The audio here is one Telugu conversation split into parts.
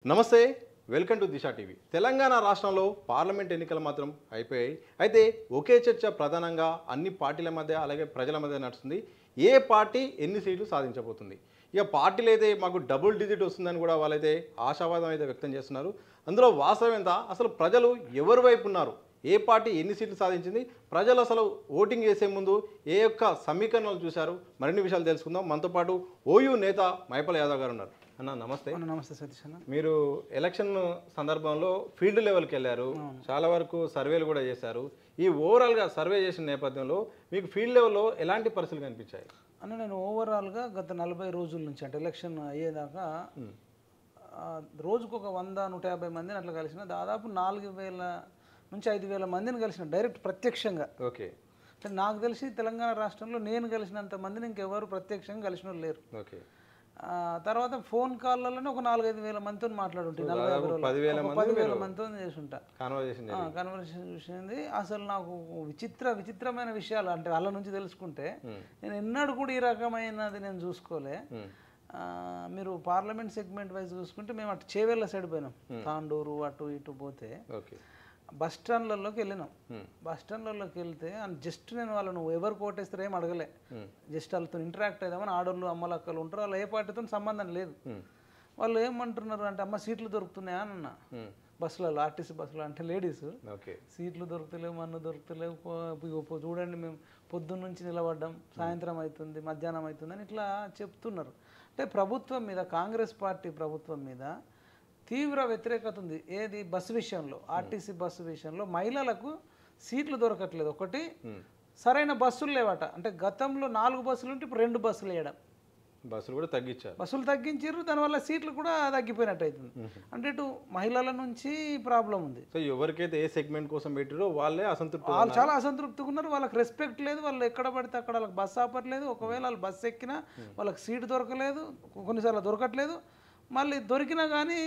నమస్తే welcome to Disha TV Telangana రాష్ట్రంలో పార్లమెంట్ ఎన్నికలు మాత్రం అయిపోయాయి అయితే ఒకే చర్చ ప్రధానంగా అన్ని పార్టీల మధ్య అలాగే ప్రజల మధ్య నడుస్తుంది ఏ పార్టీ ఎన్ని సీట్లు సాధించబోతుంది ఇక పార్టీలు అయితే మాకు డబుల్ డిజిట్ వస్తుందని కూడా వాళ్ళైతే ఆశావాదం అయితే వ్యక్తం చేస్తున్నారు అందులో వాస్తవం ఎంత అసలు ప్రజలు ఎవరి వైపు ఉన్నారు ఏ పార్టీ ఎన్ని సీట్లు సాధించింది ప్రజలు అసలు ఓటింగ్ చేసే ముందు ఏ యొక్క సమీకరణలు చూశారు మరిన్ని విషయాలు తెలుసుకుందాం మనతో పాటు ఓయూ నేత మైపల్ యాదవ్ గారు ఉన్నారు అన్న నమస్తే నమస్తే సతీష్ అన్న మీరు ఎలక్షన్ సందర్భంలో ఫీల్డ్ లెవెల్కి వెళ్ళారు చాలా వరకు సర్వేలు కూడా చేశారు ఈ ఓవరాల్గా సర్వే చేసిన నేపథ్యంలో మీకు ఫీల్డ్ లెవెల్లో ఎలాంటి పరిస్థితులు కనిపించాయి అన్న నేను ఓవరాల్గా గత 40 రోజుల నుంచి అంటే ఎలక్షన్ అయ్యేదాకా రోజుకు ఒక 100-150 మందిని అట్లా కలిసిన దాదాపు 4000 నుంచి 5000 మందిని కలిసిన డైరెక్ట్ ప్రత్యక్షంగా. ఓకే అంటే నాకు తెలిసి తెలంగాణ రాష్ట్రంలో నేను కలిసినంత మందిని ఇంకెవరు ప్రత్యక్షంగా కలిసిన వాళ్ళు లేరు. ఓకే తర్వాత ఫోన్ కాల్లోనే ఒక 4-5 మందితో మాట్లాడుంటే 10,000 మందితో చేసుంటా కన్వర్సేషన్ చూసింది. అసలు నాకు విచిత్రమైన విషయాలు అంటే వాళ్ళ నుంచి తెలుసుకుంటే నేను ఎన్నడూ కూడా ఈ రకమైనది నేను చూసుకోలే. మీరు పార్లమెంట్ సెగ్మెంట్ వైజ్ చూసుకుంటే మేము అటు చేవెళ్ళ సైడ్ పోయినాం, తాండూరు అటు ఇటు పోతే బస్ స్టాండ్లలోకి వెళ్ళినాం. బస్ స్టాండ్లలోకి వెళ్తే జస్ట్ నేను వాళ్ళను ఎవరు కోటేస్తారో ఏం అడగలే, జస్ట్ వాళ్ళతో ఇంటరాక్ట్ అవుదామని ఆడోళ్ళు అమ్మలక్కలు ఉంటారు, వాళ్ళు ఏ పార్టీతో సంబంధం లేదు. వాళ్ళు ఏమంటున్నారు అంటే అమ్మ సీట్లు దొరుకుతున్నాయా అని అన్న బస్సులలో ఆర్టీసీ బస్సులో అంటే లేడీస్ సీట్లు దొరుకుతలేవు మన్ను దొరుకుతలేవు చూడండి మేము పొద్దున్న నుంచి నిలబడ్డాం సాయంత్రం అవుతుంది మధ్యాహ్నం అవుతుంది అని ఇట్లా చెప్తున్నారు. అంటే ప్రభుత్వం మీద కాంగ్రెస్ పార్టీ ప్రభుత్వం మీద తీవ్ర వ్యతిరేకత ఉంది. ఏది బస్సు విషయంలో, ఆర్టీసీ బస్సు విషయంలో మహిళలకు సీట్లు దొరకట్లేదు. ఒకటి సరైన బస్సులు లేవట, అంటే గతంలో 4 బస్సులు ఉంటే ఇప్పుడు 2 బస్సులు వేయడం, బస్సులు కూడా తగ్గించారు, బస్సులు తగ్గించారు, దానివల్ల సీట్లు కూడా తగ్గిపోయినట్టు అవుతుంది. అంటే ఇటు మహిళల నుంచి ప్రాబ్లం ఉంది. సో ఎవరికైతే ఏ సెగ్మెంట్ కోసం పెట్టారో వాళ్ళే అసంతృప్తి, వాళ్ళు చాలా అసంతృప్తిగా ఉన్నారు. వాళ్ళకి రెస్పెక్ట్ లేదు, వాళ్ళు ఎక్కడ పడితే అక్కడ వాళ్ళకి బస్సు ఆపట్లేదు. ఒకవేళ వాళ్ళు బస్సు ఎక్కినా వాళ్ళకి సీటు దొరకలేదు, కొన్నిసార్లు దొరకట్లేదు. మళ్ళీ దొరికినా కానీ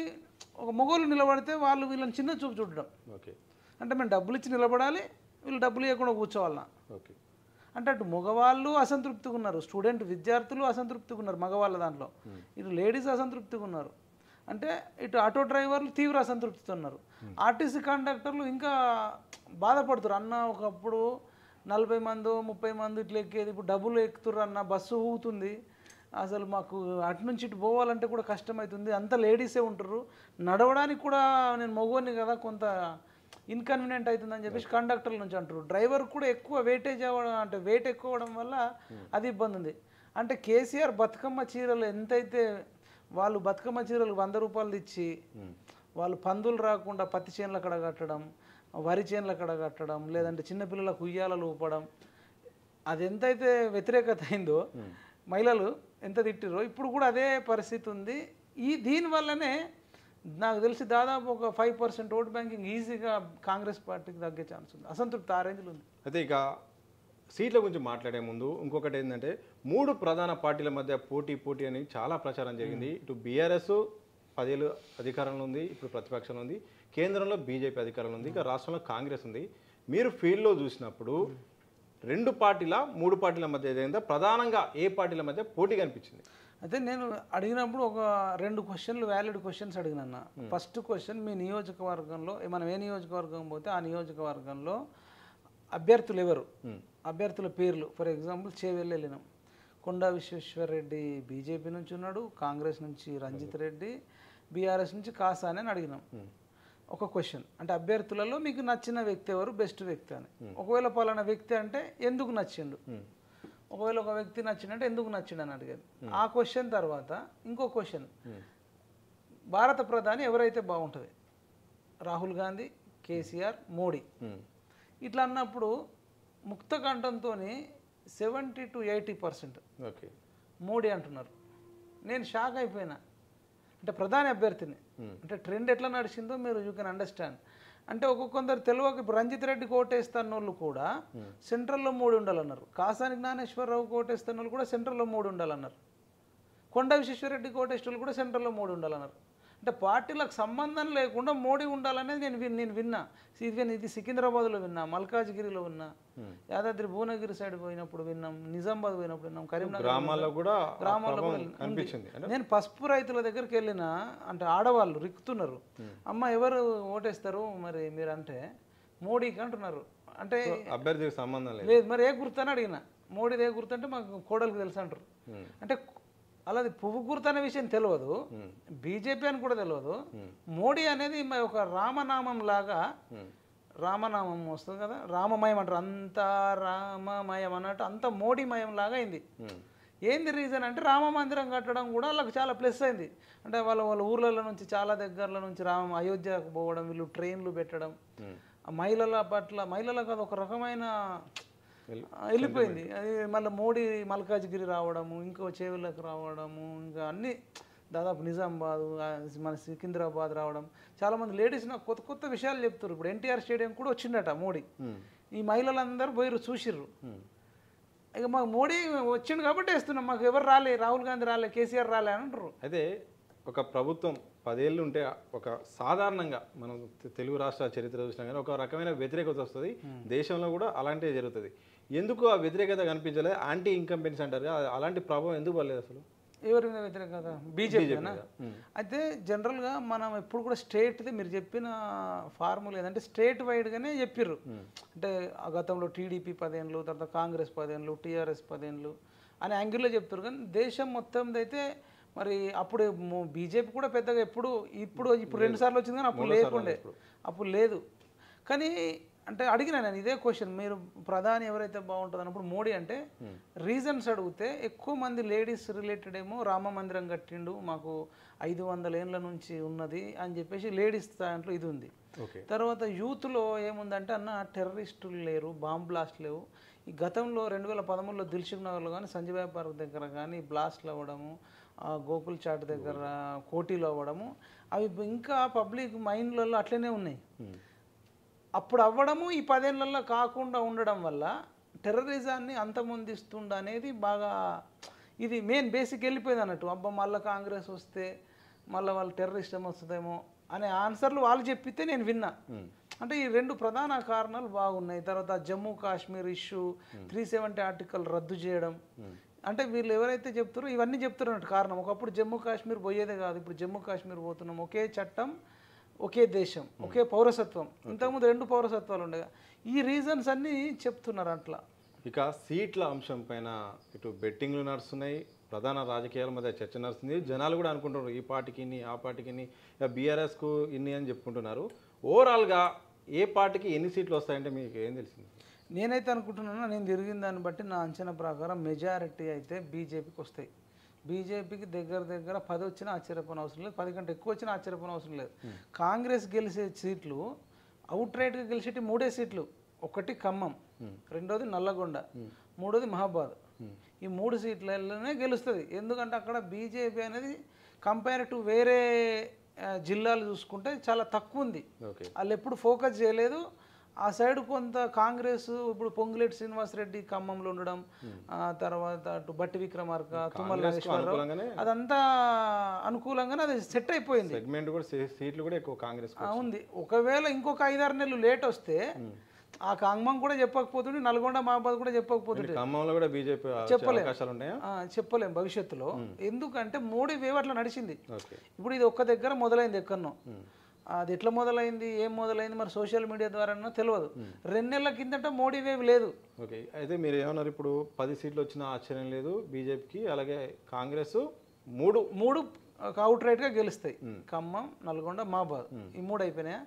ఒక మొగోళ్ళు నిలబడితే వాళ్ళు వీళ్ళని చిన్న చూపు చూడడం. ఓకే అంటే మేము డబ్బులు ఇచ్చి నిలబడాలి, వీళ్ళు డబ్బులు ఇవ్వకుండా కూర్చోవాలన్నా. ఓకే అంటే అటు మగవాళ్ళు అసంతృప్తిగా ఉన్నారు, విద్యార్థులు అసంతృప్తిగా ఉన్నారు మగవాళ్ళ దాంట్లో, ఇటు లేడీస్ అసంతృప్తిగా ఉన్నారు. అంటే ఇటు ఆటో డ్రైవర్లు తీవ్ర అసంతృప్తితో ఉన్నారు. ఆర్టీసీ కండక్టర్లు ఇంకా బాధపడుతారు. అన్న ఒకప్పుడు 40 మందో 30 మంది ఇట్లా ఎక్కేది, ఇప్పుడు డబ్బులు ఎక్కుతుర్రు అన్న, బస్సు ఊగుతుంది, అసలు మాకు అటు నుంచి ఇటు పోవాలంటే కూడా కష్టమవుతుంది, అంతా లేడీసే ఉంటారు, నడవడానికి కూడా నేను మగవాడిని కదా కొంత ఇన్కన్వీనియంట్ అవుతుందని చెప్పేసి కండక్టర్ల నుంచి అంటారు. డ్రైవర్ కూడా ఎక్కువ వెయిటేజ్ అవ్వడం, అంటే వెయిట్ ఎక్కువ అవ్వడం వల్ల అది ఇబ్బంది ఉంది. అంటే కేసీఆర్ బతుకమ్మ చీరలు ఎంతైతే వాళ్ళు బతుకమ్మ చీరలు 100 రూపాయలు ఇచ్చి వాళ్ళు పందులు రాకుండా పత్తి చేనుల కడ కట్టడం, వరి చేనుల కడ కట్టడం, లేదంటే చిన్నపిల్లలకు ఉయ్యాలలు ఊపడం, అది ఎంతైతే వ్యతిరేకత అయిందో, మహిళలు ఎంత తిట్టిరో ఇప్పుడు కూడా అదే పరిస్థితి ఉంది. దీనివల్లనే నాకు తెలిసి దాదాపు ఒక 5% ఓట్ బ్యాంకింగ్ ఈజీగా కాంగ్రెస్ పార్టీకి తగ్గే ఛాన్స్ ఉంది. అసంతృప్తి ఆ రేంజ్లో ఉంది. అయితే ఇక సీట్ల గురించి మాట్లాడే ముందు ఇంకొకటి ఏంటంటే 3 ప్రధాన పార్టీల మధ్య పోటీ అని చాలా ప్రచారం జరిగింది. ఇటు బీఆర్ఎస్ 10 ఏళ్ళు అధికారంలో ఉంది, ఇప్పుడు ప్రతిపక్షంలో ఉంది, కేంద్రంలో బీజేపీ అధికారంలో ఉంది, ఇక రాష్ట్రంలో కాంగ్రెస్ ఉంది. మీరు ఫీల్డ్లో చూసినప్పుడు 2 పార్టీల 3 పార్టీల మధ్య ఏదైందా ప్రధానంగా ఏ పార్టీల మధ్య పోటీ కనిపించింది? అయితే నేను అడిగినప్పుడు ఒక 2 క్వశ్చన్లు వ్యాలిడ్ క్వశ్చన్స్ అడిగినన్న. ఫస్ట్ క్వశ్చన్, మీ నియోజకవర్గంలో మనం ఏ నియోజకవర్గం పోతే ఆ నియోజకవర్గంలో అభ్యర్థులు ఎవరు, అభ్యర్థుల పేర్లు. ఫర్ ఎగ్జాంపుల్ చేవెళ్ళి వెళ్ళినాం, కొండా విశ్వేశ్వరరెడ్డి బీజేపీ నుంచి ఉన్నాడు, కాంగ్రెస్ నుంచి రంజిత్ రెడ్డి, బీఆర్ఎస్ నుంచి కాసాని అని అడిగినాం. ఒక క్వశ్చన్ అంటే అభ్యర్థులలో మీకు నచ్చిన వ్యక్తి ఎవరు, బెస్ట్ వ్యక్తి అని. ఒకవేళ పలానా వ్యక్తి అంటే ఎందుకు నచ్చిండు, ఒకవేళ ఒక వ్యక్తి నచ్చిండంటే ఎందుకు నచ్చిండు అని అడిగారు. ఆ క్వశ్చన్ తర్వాత ఇంకో క్వశ్చన్, భారత ప్రధాని ఎవరైతే బాగుంటుంది, రాహుల్ గాంధీ, కేసీఆర్, మోడీ, ఇట్లా అన్నప్పుడు ముక్త కంఠంతో 70 to 80% మోడీ అంటున్నారు. నేను షాక్ అయిపోయినా. అంటే ప్రధాని అభ్యర్థిని, అంటే ట్రెండ్ ఎట్లా నడిచిందో మీరు యూ కెన్ అండర్స్టాండ్. అంటే కొందరు తెలియక ఇప్పుడు రంజిత్ రెడ్డికి ఓటేస్తున్న వాళ్ళు కూడా సెంట్రల్లో 3 ఉండాలన్నారు, కాసాని జ్ఞానేశ్వరరావుకి ఓటేస్తున్న వాళ్ళు కూడా సెంట్రల్లో 3 ఉండాలన్నారు, కొండా విశ్వేశ్వరరెడ్డికి ఓటేసిన వాళ్ళు కూడా సెంట్రల్లో 3 ఉండాలన్నారు. అంటే పార్టీలకు సంబంధం లేకుండా మోడీ ఉండాలనేది నేను విన్నా. ఇది సికింద్రాబాద్లో విన్నా, మల్కాజ్గిరిలో విన్నా, యాదాద్రి భువనగిరి సైడ్ పోయినప్పుడు విన్నాం, నిజామాబాద్ పోయినప్పుడు విన్నాం, కరీంనగర్ గ్రామాల్లో కూడా కనిపించింది. నేను పసుపు రైతుల దగ్గరికి వెళ్ళిన, అంటే ఆడవాళ్ళు రిక్కుతున్నారు, అమ్మ ఎవరు ఓటేస్తారు మరి మీరు అంటే మోడీకి అంటున్నారు. అంటే అభ్యర్థికి సంబంధం లేదు, మరి ఏ గుర్తు అని అడిగిన, మోడీది ఏ గుర్తు అంటే మాకు కోడలికి తెలుసు అంటారు. అంటే అలాది పువ్వు గుర్తు అనే విషయం తెలియదు, బీజేపీ అని కూడా తెలియదు. మోడీ అనేది ఒక రామనామం లాగా, రామనామం వస్తుంది కదా, రామమయం అంటారు, అంతా రామమయం అన్నట్టు అంత మోడీమయం లాగా అయింది. ఏంది రీజన్ అంటే రామ మందిరం కట్టడం కూడా వాళ్ళకి చాలా ప్లస్ అయింది. అంటే వాళ్ళ ఊర్లలో నుంచి చాలా దగ్గరలో నుంచి అయోధ్యకు పోవడం, వీళ్ళు ట్రైన్లు పెట్టడం, మహిళల పట్ల మహిళలకు అది ఒక రకమైన వెళ్ళిపోయింది. అది మళ్ళీ మోడీ మల్కాజ్గిరి రావడము, ఇంకో చేవులకు రావడము, ఇంకా అన్నీ దాదాపు నిజామాబాద్, మన సికింద్రాబాద్ రావడం, చాలామంది లేడీస్ నాకు కొత్త కొత్త విషయాలు చెప్తారు. ఇప్పుడు ఎన్టీఆర్ స్టేడియం కూడా వచ్చిండట మోడీ, ఈ మహిళలందరూ పోయి చూసిర్రు. ఇక మాకు మోడీ వచ్చిండు కాబట్టి వేస్తున్నాం, మాకు ఎవరు రాలే, రాహుల్ గాంధీ రాలే, కేసీఆర్ రాలే అని అంటారు. అయితే ఒక ప్రభుత్వం 10 ఏళ్ళు ఉంటే ఒక సాధారణంగా మనం తెలుగు రాష్ట్రాల చరిత్ర చూసినా కానీ ఒక రకమైన వ్యతిరేకత వస్తుంది. దేశంలో కూడా అలాంటివి జరుగుతుంది. ఎందుకు ఆ వ్యతిరేకత కనిపించలేదు? యాంటీ ఇన్కంపెన్సీ అంటారు, అలాంటి ప్రభావం ఎందుకు పడలేదు అసలు? ఎవరి మీద వ్యతిరేకత? బీజేపీనా? అయితే జనరల్గా మనం ఎప్పుడు కూడా స్టేట్ది మీరు చెప్పిన ఫార్ములా ఏదంటే స్టేట్ వైడ్గానే చెప్పిర్రు. అంటే గతంలో టీడీపీ 10 ఏళ్ళు, తర్వాత కాంగ్రెస్ 10 ఏళ్ళు, టీఆర్ఎస్ 10 ఏళ్ళు అనే యాంగిల్లో చెప్తారు. కానీ దేశం మొత్తం అయితే మరి అప్పుడు బీజేపీ కూడా పెద్దగా ఇప్పుడు 2 సార్లు వచ్చింది, కానీ అప్పుడు లేకుండే, అప్పుడు లేదు. కానీ అంటే అడిగినా నేను ఇదే క్వశ్చన్, మీరు ప్రధాని ఎవరైతే బాగుంటుంది అన్నప్పుడు మోడీ అంటే రీజన్స్ అడిగితే ఎక్కువ మంది లేడీస్ రిలేటెడ్ ఏమో రామ మందిరం కట్టిండు, మాకు 500 ఏళ్ళ నుంచి ఉన్నది అని చెప్పేసి లేడీస్ దాంట్లో ఇది ఉంది. తర్వాత యూత్లో ఏముందంటే అన్న టెర్రరిస్టులు లేరు, బాంబ్ బ్లాస్ట్ లేవు. ఈ గతంలో 2013లో దిల్సుఖ్ నగర్లో కానీ సంజయ్ పార్క్ దగ్గర కానీ బ్లాస్ట్లు అవ్వడము, గోకుల్ చాట్ దగ్గర కోటీలు అవ్వడము, అవి ఇంకా పబ్లిక్ మైండ్లలో అట్లనే ఉన్నాయి. అప్పుడు అవ్వడము ఈ 10 ఏళ్లలో కాకుండా ఉండడం వల్ల టెర్రరిజాన్ని అంతమొందిస్తుండ అనేది బాగా ఇది మెయిన్ బేసిక్ వెళ్ళిపోయింది అన్నట్టు. అబ్బా మళ్ళీ కాంగ్రెస్ వస్తే మళ్ళీ వాళ్ళు టెర్రరిస్టం వస్తుందేమో అనే ఆన్సర్లు వాళ్ళు చెప్పితే నేను విన్నా. అంటే ఈ 2 ప్రధాన కారణాలు బాగున్నాయి. తర్వాత జమ్మూ కాశ్మీర్ ఇష్యూ, 370 ఆర్టికల్ రద్దు చేయడం, అంటే వీళ్ళు ఎవరైతే చెప్తారో ఇవన్నీ చెప్తున్నట్టు కారణం. ఒకప్పుడు జమ్మూ కాశ్మీర్ పోయేదే కాదు, ఇప్పుడు జమ్మూ కాశ్మీర్ పోతున్నాం, ఒకే చట్టం, ఒకే దేశం, ఒకే పౌరసత్వం. ఇంతకుముందు 2 పౌరసత్వాలు ఉండేగా. ఈ రీజన్స్ అన్నీ చెప్తున్నారు అట్లా. ఇక సీట్ల అంశం పైన ఇటు బెట్టింగ్లు నడుస్తున్నాయి, ప్రధాన రాజకీయాల మధ్య చర్చ నడుస్తుంది. జనాలు కూడా అనుకుంటున్నారు ఈ పార్టీకి ఇన్ని, ఆ పార్టీకి ఇన్ని, ఇక బీఆర్ఎస్కు ఇన్ని అని చెప్పుకుంటున్నారు. ఓవరాల్గా ఏ పార్టీకి ఎన్ని సీట్లు వస్తాయంటే మీకు ఏం తెలిసింది? నేనైతే అనుకుంటున్నాను, నేను తిరిగిన దాన్ని బట్టి నా అంచనా ప్రకారం మెజారిటీ అయితే బీజేపీకి వస్తాయి. బీజేపీకి దగ్గర 10 వచ్చినా ఆశ్చర్యపోయిన అవసరం లేదు, 10 కంటే ఎక్కువ వచ్చినా ఆశ్చర్యపోయిన అవసరం లేదు. కాంగ్రెస్ గెలిచే సీట్లు అవుట్ రైట్గా గెలిచేటి 3 సీట్లు. ఒకటి ఖమ్మం, రెండోది నల్లగొండ, మూడోది మహబాద్. ఈ 3 సీట్లలోనే గెలుస్తుంది. ఎందుకంటే అక్కడ బీజేపీ అనేది కంపేర్ టు వేరే జిల్లాలు చూసుకుంటే చాలా తక్కువ ఉంది. వాళ్ళు ఎప్పుడు ఫోకస్ చేయలేదు ఆ సైడ్. కొంత కాంగ్రెస్ ఇప్పుడు పొంగులేటి శ్రీనివాసరెడ్డి ఖమ్మంలో ఉండడం, తర్వాత అటు బట్టి విక్రమార్క, తుమ్మల నాగేశ్వరరావు, అదంతా అనుకూలంగానే అది సెట్ అయిపోయింది. సీట్లు కూడా ఎక్కువ కాంగ్రెస్ ఉంది. ఒకవేళ ఇంకొక 5-6 నెలలు లేట్ వస్తే ఆ ఖమ్మం కూడా చెప్పకపోతుండే, నల్గొండ మహబాద్ కూడా చెప్పకపోతుండే, చెప్పలేం భవిష్యత్తులో. ఎందుకంటే మోడీ వేవ్ అట్లా నడిచింది. ఇప్పుడు ఇది ఒక్క దగ్గర మొదలైంది, ఎక్కడనో. అది ఎట్లా మొదలైంది, ఏం మొదలైంది మరి సోషల్ మీడియా ద్వారా తెలియదు. 2 నెలల కిందట మోడీ వేవ్ లేదు. ఓకే, అయితే మీరు ఏమన్నారు, ఇప్పుడు 10 సీట్లు వచ్చినా ఆశ్చర్యం లేదు బీజేపీకి, అలాగే కాంగ్రెస్ 3 అవుట్ రైట్గా గెలుస్తాయి. ఖమ్మం, నల్గొండ, మహబాద్, ఈ 3 అయిపోయినాయా.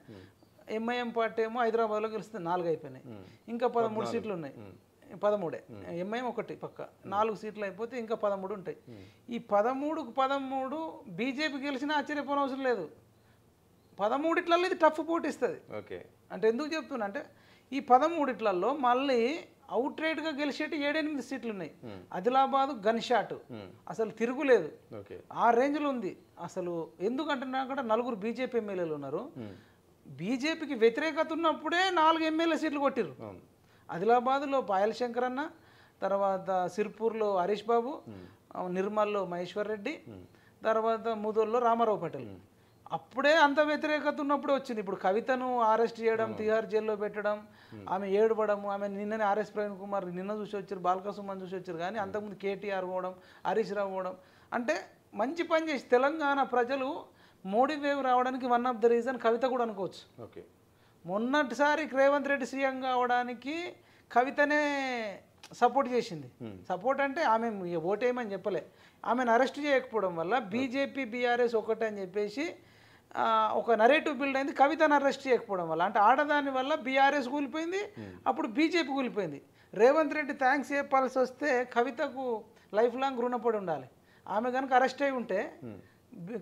ఎంఐఎం పార్టీ ఏమో హైదరాబాద్లో గెలుస్తుంది, 4 అయిపోయినాయి. ఇంకా 13 సీట్లు ఉన్నాయి, 13. ఎంఐఎం ఒకటి పక్క, 4 సీట్లు అయిపోతే ఇంకా 13 ఉంటాయి. ఈ 13 బీజేపీ గెలిచినా ఆశ్చర్యపోవడం అవసరం లేదు. 13 ఇది టఫ్ పోటీ ఇస్తుంది. ఓకే, అంటే ఎందుకు చెప్తున్నా అంటే ఈ 13 మళ్ళీ అవుట్ రైట్గా గెలిచేటి 7-8 సీట్లు ఉన్నాయి. ఆదిలాబాద్ గన్ షాట్, అసలు తిరుగులేదు, ఆ రేంజ్లో ఉంది అసలు. ఎందుకంటే అక్కడ 4 బీజేపీ ఎమ్మెల్యేలు ఉన్నారు. బీజేపీకి వ్యతిరేకత ఉన్నప్పుడే 4 ఎమ్మెల్యే సీట్లు కొట్టిరు. ఆదిలాబాద్లో పాయల్ శంకర్ అన్న, తర్వాత సిర్పూర్లో హరీష్ బాబు, నిర్మల్లో మహేశ్వర్ రెడ్డి, తర్వాత ముదోల్లో రామారావు పటేల్. అప్పుడే అంత వ్యతిరేకత ఉన్నప్పుడు వచ్చింది. ఇప్పుడు కవితను అరెస్ట్ చేయడం, తిహార్ జైల్లో పెట్టడం, ఆమె ఏడవడం, ఆమె నిన్ననే ఆర్ఎస్ ప్రవీణ్ కుమార్ నిన్న చూసి వచ్చారు, బాలకసుమన్ చూసి వచ్చారు. కానీ అంతకుముందు కేటీఆర్ పోవడం, హరీష్ రావు పోవడం, అంటే మంచి పని చేసి తెలంగాణ ప్రజలు మోడీ వేవ్ రావడానికి వన్ ఆఫ్ ద రీజన్ కవిత కూడా అనుకోవచ్చు. ఓకే, మొన్నటిసారి రేవంత్ రెడ్డి సీఎం కావడానికి కవితనే సపోర్ట్ చేసింది. సపోర్ట్ అంటే ఆమె ఓటేయమని చెప్పలే, ఆమెను అరెస్ట్ చేయకపోవడం వల్ల బీజేపీ బీఆర్ఎస్ ఒకటే అని చెప్పేసి ఒక నరేటివ్ బిల్డ్ అయింది. కవితను అరెస్ట్ చేయకపోవడం వల్ల, అంటే ఆడదాని వల్ల బీఆర్ఎస్ కూలిపోయింది, అప్పుడు బీజేపీ కూలిపోయింది. రేవంత్ రెడ్డి థ్యాంక్స్ చెప్పాల్సి వస్తే కవితకు లైఫ్ లాంగ్ రుణపడి ఉండాలి. ఆమె కనుక అరెస్ట్ అయి ఉంటే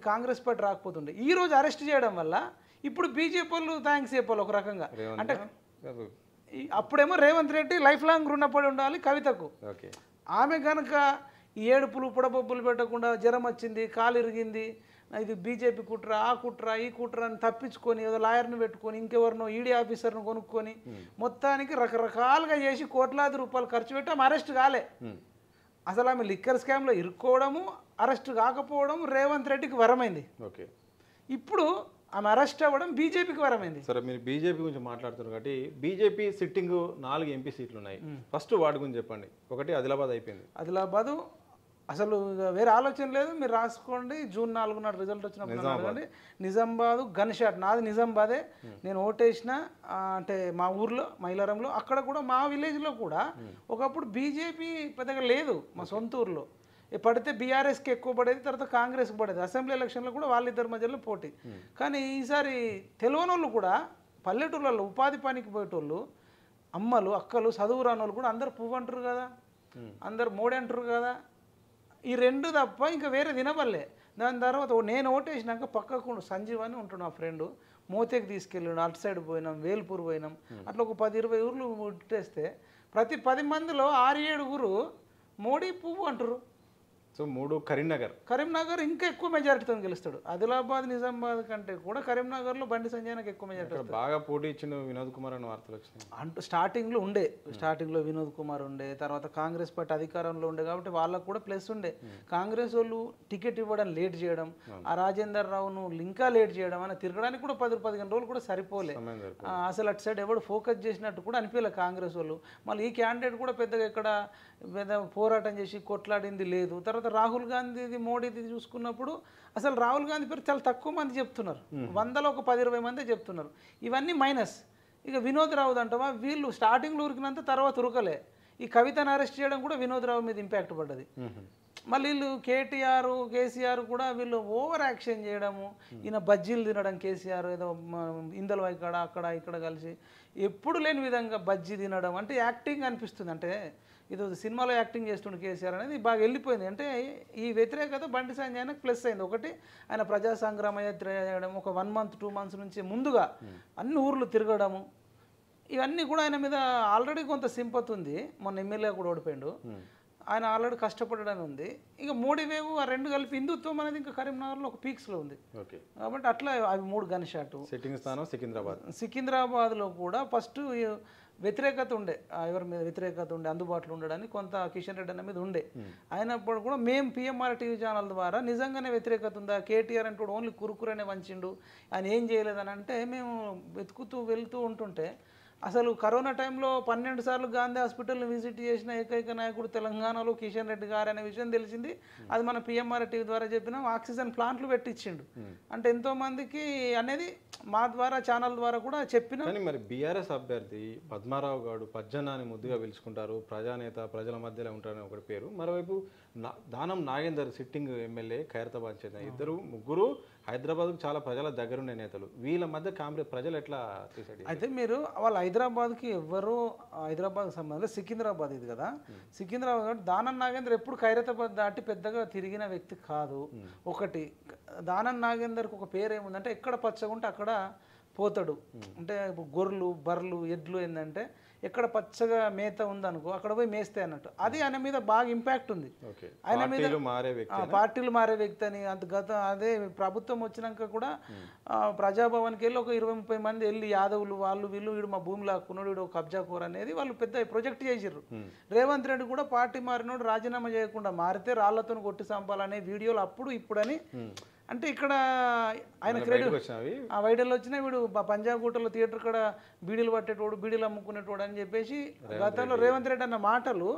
కాంగ్రెస్ పార్టీ రాకపోతుండే. ఈరోజు అరెస్ట్ చేయడం వల్ల ఇప్పుడు బీజేపీ వాళ్ళు థ్యాంక్స్ చెప్పాలి ఒక రకంగా. అంటే అప్పుడేమో రేవంత్ రెడ్డి లైఫ్ లాంగ్ రుణపడి ఉండాలి కవితకు. ఆమె కనుక ఈ ఏడుపులు పొడబొబ్బులు పెట్టకుండా జ్వరం వచ్చింది, కాలు ఇరిగింది, ఇది బీజేపీ కుట్ర, ఆ కుట్ర, ఈ కుట్ర అని తప్పించుకొని ఏదో లాయర్ని పెట్టుకొని ఇంకెవరినో ఈడీ ఆఫీసర్ను కొనుక్కొని మొత్తానికి రకరకాలుగా చేసి కోట్లాది రూపాయలు ఖర్చు పెట్టి ఆమె అరెస్ట్ కాలే. అసలు ఆమె లిక్కర్ స్కామ్లో ఇరుక్కోవడము, అరెస్ట్ కాకపోవడం రేవంత్ రెడ్డికి వరమైంది. ఓకే, ఇప్పుడు ఆమె అరెస్ట్ అవ్వడం బీజేపీకి వరమైంది. సరే, మీరు బీజేపీ గురించి మాట్లాడుతున్నారు కాబట్టి బీజేపీ సిట్టింగ్ 4 ఎంపీ సీట్లు ఉన్నాయి. ఫస్ట్ వార్డు గురించి చెప్పండి. ఒకటి ఆదిలాబాద్ అయిపోయింది. ఆదిలాబాదు అసలు వేరే ఆలోచన లేదు, మీరు రాసుకోండి. జూన్ 4న రిజల్ట్ వచ్చినప్పుడు నిజామాబాదు గన్ షాట్ నాది, నిజామాబాదే. నేను ఓటేసిన అంటే మా ఊర్లో మైలారంలో, అక్కడ కూడా మా విలేజ్లో కూడా ఒకప్పుడు బీజేపీ పెద్దగా లేదు. మా సొంత ఊర్లో పడితే బీఆర్ఎస్కి ఎక్కువ పడేది, తర్వాత కాంగ్రెస్కి పడేది. అసెంబ్లీ ఎలక్షన్లో కూడా వాళ్ళిద్దరి మధ్యలో పోటీ. కానీ ఈసారి తెలియని వాళ్ళు కూడా పల్లెటూళ్ళలో ఉపాధి పనికి పోయేటోళ్ళు, అమ్మలు అక్కలు చదువు రాని వాళ్ళు కూడా అందరు పువ్వు అంటారు కదా, అందరు మోడీ అంటారు కదా. ఈ 2 తప్ప ఇంకా వేరే తినబల్లే. దాని తర్వాత నేను ఓటేసినాక పక్కకు సంజీవ్ అని ఉంటున్నాడు, మా ఫ్రెండు, మోతేకి తీసుకెళ్ళాడు, అటు సైడ్ పోయినాం, వేల్పూర్ పోయినాం. అట్లా ఒక 10-20 ఊర్లు ఉట్టేస్తే ప్రతి 10 మందిలో 6-7 ఊరు మోడీ పువ్వు అంటారు. సో 3 కరీంనగర్ ఇంకా ఎక్కువ మెజారిటీతో గెలుస్తాడు. ఆదిలాబాద్ నిజామాబాద్ కంటే కూడా కరీంనగర్లో బండి సంజయ్ ఎక్కువ మెజారిటీ. బాగా పోటీ ఇచ్చిన వినోద్ కుమార్ అని వార్తలు వచ్చినాయి. అంటూ స్టార్టింగ్లో వినోద్ కుమార్ ఉండే, తర్వాత కాంగ్రెస్ పార్టీ అధికారంలో ఉండే కాబట్టి వాళ్ళకు కూడా ప్లస్ ఉండే. కాంగ్రెస్ వాళ్ళు టికెట్ ఇవ్వడం లేట్ చేయడం, ఆ రాజేందర్ రావును ఇంకా లేట్ చేయడం అని తిరగడానికి కూడా 10-15 రోజులు కూడా సరిపోలే. అసలు అటు సైడ్ ఎవడు ఫోకస్ చేసినట్టు కూడా అనిపించలే కాంగ్రెస్ వాళ్ళు. మళ్ళీ ఈ క్యాండిడేట్ కూడా పెద్దగా ఇక్కడ పోరాటం చేసి కొట్లాడింది లేదు. తర్వాత రాహుల్ గాంధీది మోడీది చూసుకున్నప్పుడు అసలు రాహుల్ గాంధీ పేరు చాలా తక్కువ మంది చెప్తున్నారు, 100లో ఒక 10-20 మందే చెప్తున్నారు. ఇవన్నీ మైనస్. ఇక వినోద్ రావు అంటవా, వీళ్ళు స్టార్టింగ్లో ఉరికినంత తర్వాత ఉరకలే. ఈ కవితను అరెస్ట్ చేయడం కూడా వినోద్ రావు మీద ఇంపాక్ట్ పడ్డది. మళ్ళీ వీళ్ళు కేటీఆర్ కేసీఆర్ కూడా వీళ్ళు ఓవర్ యాక్షన్ చేయడము, ఈయన బజ్జీలు తినడం, కేసీఆర్ ఏదో ఇందల ఇక్కడ అక్కడ ఇక్కడ కలిసి ఎప్పుడు లేని విధంగా బజ్జీ తినడం, అంటే యాక్టింగ్ అనిపిస్తుంది. అంటే ఇది సినిమాలో యాక్టింగ్ చేస్తుండే కేసీఆర్ అనేది బాగా వెళ్ళిపోయింది. అంటే ఈ వ్యతిరేకత బండి సంజయ్కి ప్లస్ అయింది. ఒకటి ఆయన ప్రజా సంగ్రామ యాత్ర చేయడం, ఒక 1 month 2 months నుంచి ముందుగా అన్ని ఊర్లు తిరగడము, ఇవన్నీ కూడా ఆయన మీద ఆల్రెడీ కొంత సింపతి ఉంది. మొన్న ఎమ్మెల్యే కూడా ఓడిపోయిండు, ఆయన ఆల్రెడీ కష్టపడడానికి ఉంది. ఇక మోడీ వేవ్ ఆ 2 కలిపి హిందుత్వం అనేది ఇంకా కరీంనగర్లో ఒక పీక్స్లో ఉంది. కాబట్టి అట్లా అవి 3 గన్ షాట్. సికింద్రాబాద్లో కూడా ఫస్ట్ వ్యతిరేకత ఉండే, ఎవరి మీద వ్యతిరేకత ఉండే, అందుబాటులో ఉండడానికి కొంత కిషన్ రెడ్డి అన్న మీద ఉండే. అయినప్పుడు కూడా మేము పిఎంఆర్ టీవీ ఛానల్ ద్వారా నిజంగానే వ్యతిరేకత ఉందా, కేటీఆర్ అంటే ఓన్లీ కురుకురనే వంచిండు, ఆయన ఏం చేయలేదని అంటే మేము వెతుకుతూ వెళ్తూ ఉంటుంటే అసలు కరోనా టైంలో 12 సార్లు గాంధీ హాస్పిటల్ని విజిట్ చేసిన ఏకైక నాయకుడు తెలంగాణలో కిషన్ రెడ్డి గారు అనే విషయం తెలిసింది. అది మన పిఎంఆర్ టీవీ ద్వారా చెప్పినాం. ఆక్సిజన్ ప్లాంట్లు పెట్టించిండు, అంటే ఎంతోమందికి అనేది మా ద్వారా ఛానల్ ద్వారా కూడా చెప్పిన. కానీ మరి బీఆర్ఎస్ అభ్యర్థి పద్మారావు గారు పజ్జనాన్ని ముద్దుగా పిలుచుకుంటారు, ప్రజానేత, ప్రజల మధ్యలో ఉంటారని ఒకటి పేరు. మరోవైపు దానం నాగేందర్ సిట్టింగ్ ఎమ్మెల్యే ఖైరతాబాద్ చెందిన ముగ్గురు హైదరాబాద్కు చాలా ప్రజల దగ్గరుండే నేతలు. వీళ్ళ మధ్య కాంగ్రెస్ ప్రజలు ఎట్లా డిసైడ్? అయితే మీరు వాళ్ళు హైదరాబాద్కి ఎవరు, హైదరాబాద్కి సంబంధించి సికింద్రాబాద్ ఇది కదా, సికింద్రాబాద్ దానం నాగేందర్ ఎప్పుడు ఖైరతాబాద్ దాటి పెద్దగా తిరిగిన వ్యక్తి కాదు. ఒకటి దానం నాగేందర్కి ఒక పేరు ఏముందంటే ఎక్కడ పచ్చగుంటే అక్కడ పోతాడు. అంటే గొర్రెలు బర్రెలు ఎడ్లు ఏంటంటే ఎక్కడ పచ్చగా మేత ఉందనుకో అక్కడ పోయి మేస్తాయి అన్నట్టు. అది ఆయన మీద బాగా ఇంపాక్ట్ ఉంది. ఆయన మీద పార్టీలు మారే వ్యక్తి అని అదే ప్రభుత్వం వచ్చినాక కూడా ప్రజాభవన్కి వెళ్ళి ఒక 20-30 మంది వెళ్ళి యాదవులు వాళ్ళు వీళ్ళు వీడు మా భూమి లాక్కున్నాడు, వీడు కబ్జా కూర అనేది వాళ్ళు పెద్ద ప్రొజెక్ట్ చేసిర్రు. రేవంత్ రెడ్డి కూడా పార్టీ మారినోడు రాజీనామా చేయకుండా మారితే రాళ్లతో కొట్టి చంపాలనే వీడియోలు అప్పుడు ఇప్పుడని అంటే ఇక్కడ ఆయన క్రెడిట్ వైడల్లో వచ్చినా వీడు పంజాబ్ గుట్టలో థియేటర్ కాడ బీడీలు పట్టేటోడు బీడీలు అమ్ముకునేటోడు అని చెప్పేసి గతంలో రేవంత్ రెడ్డి అన్న మాటలు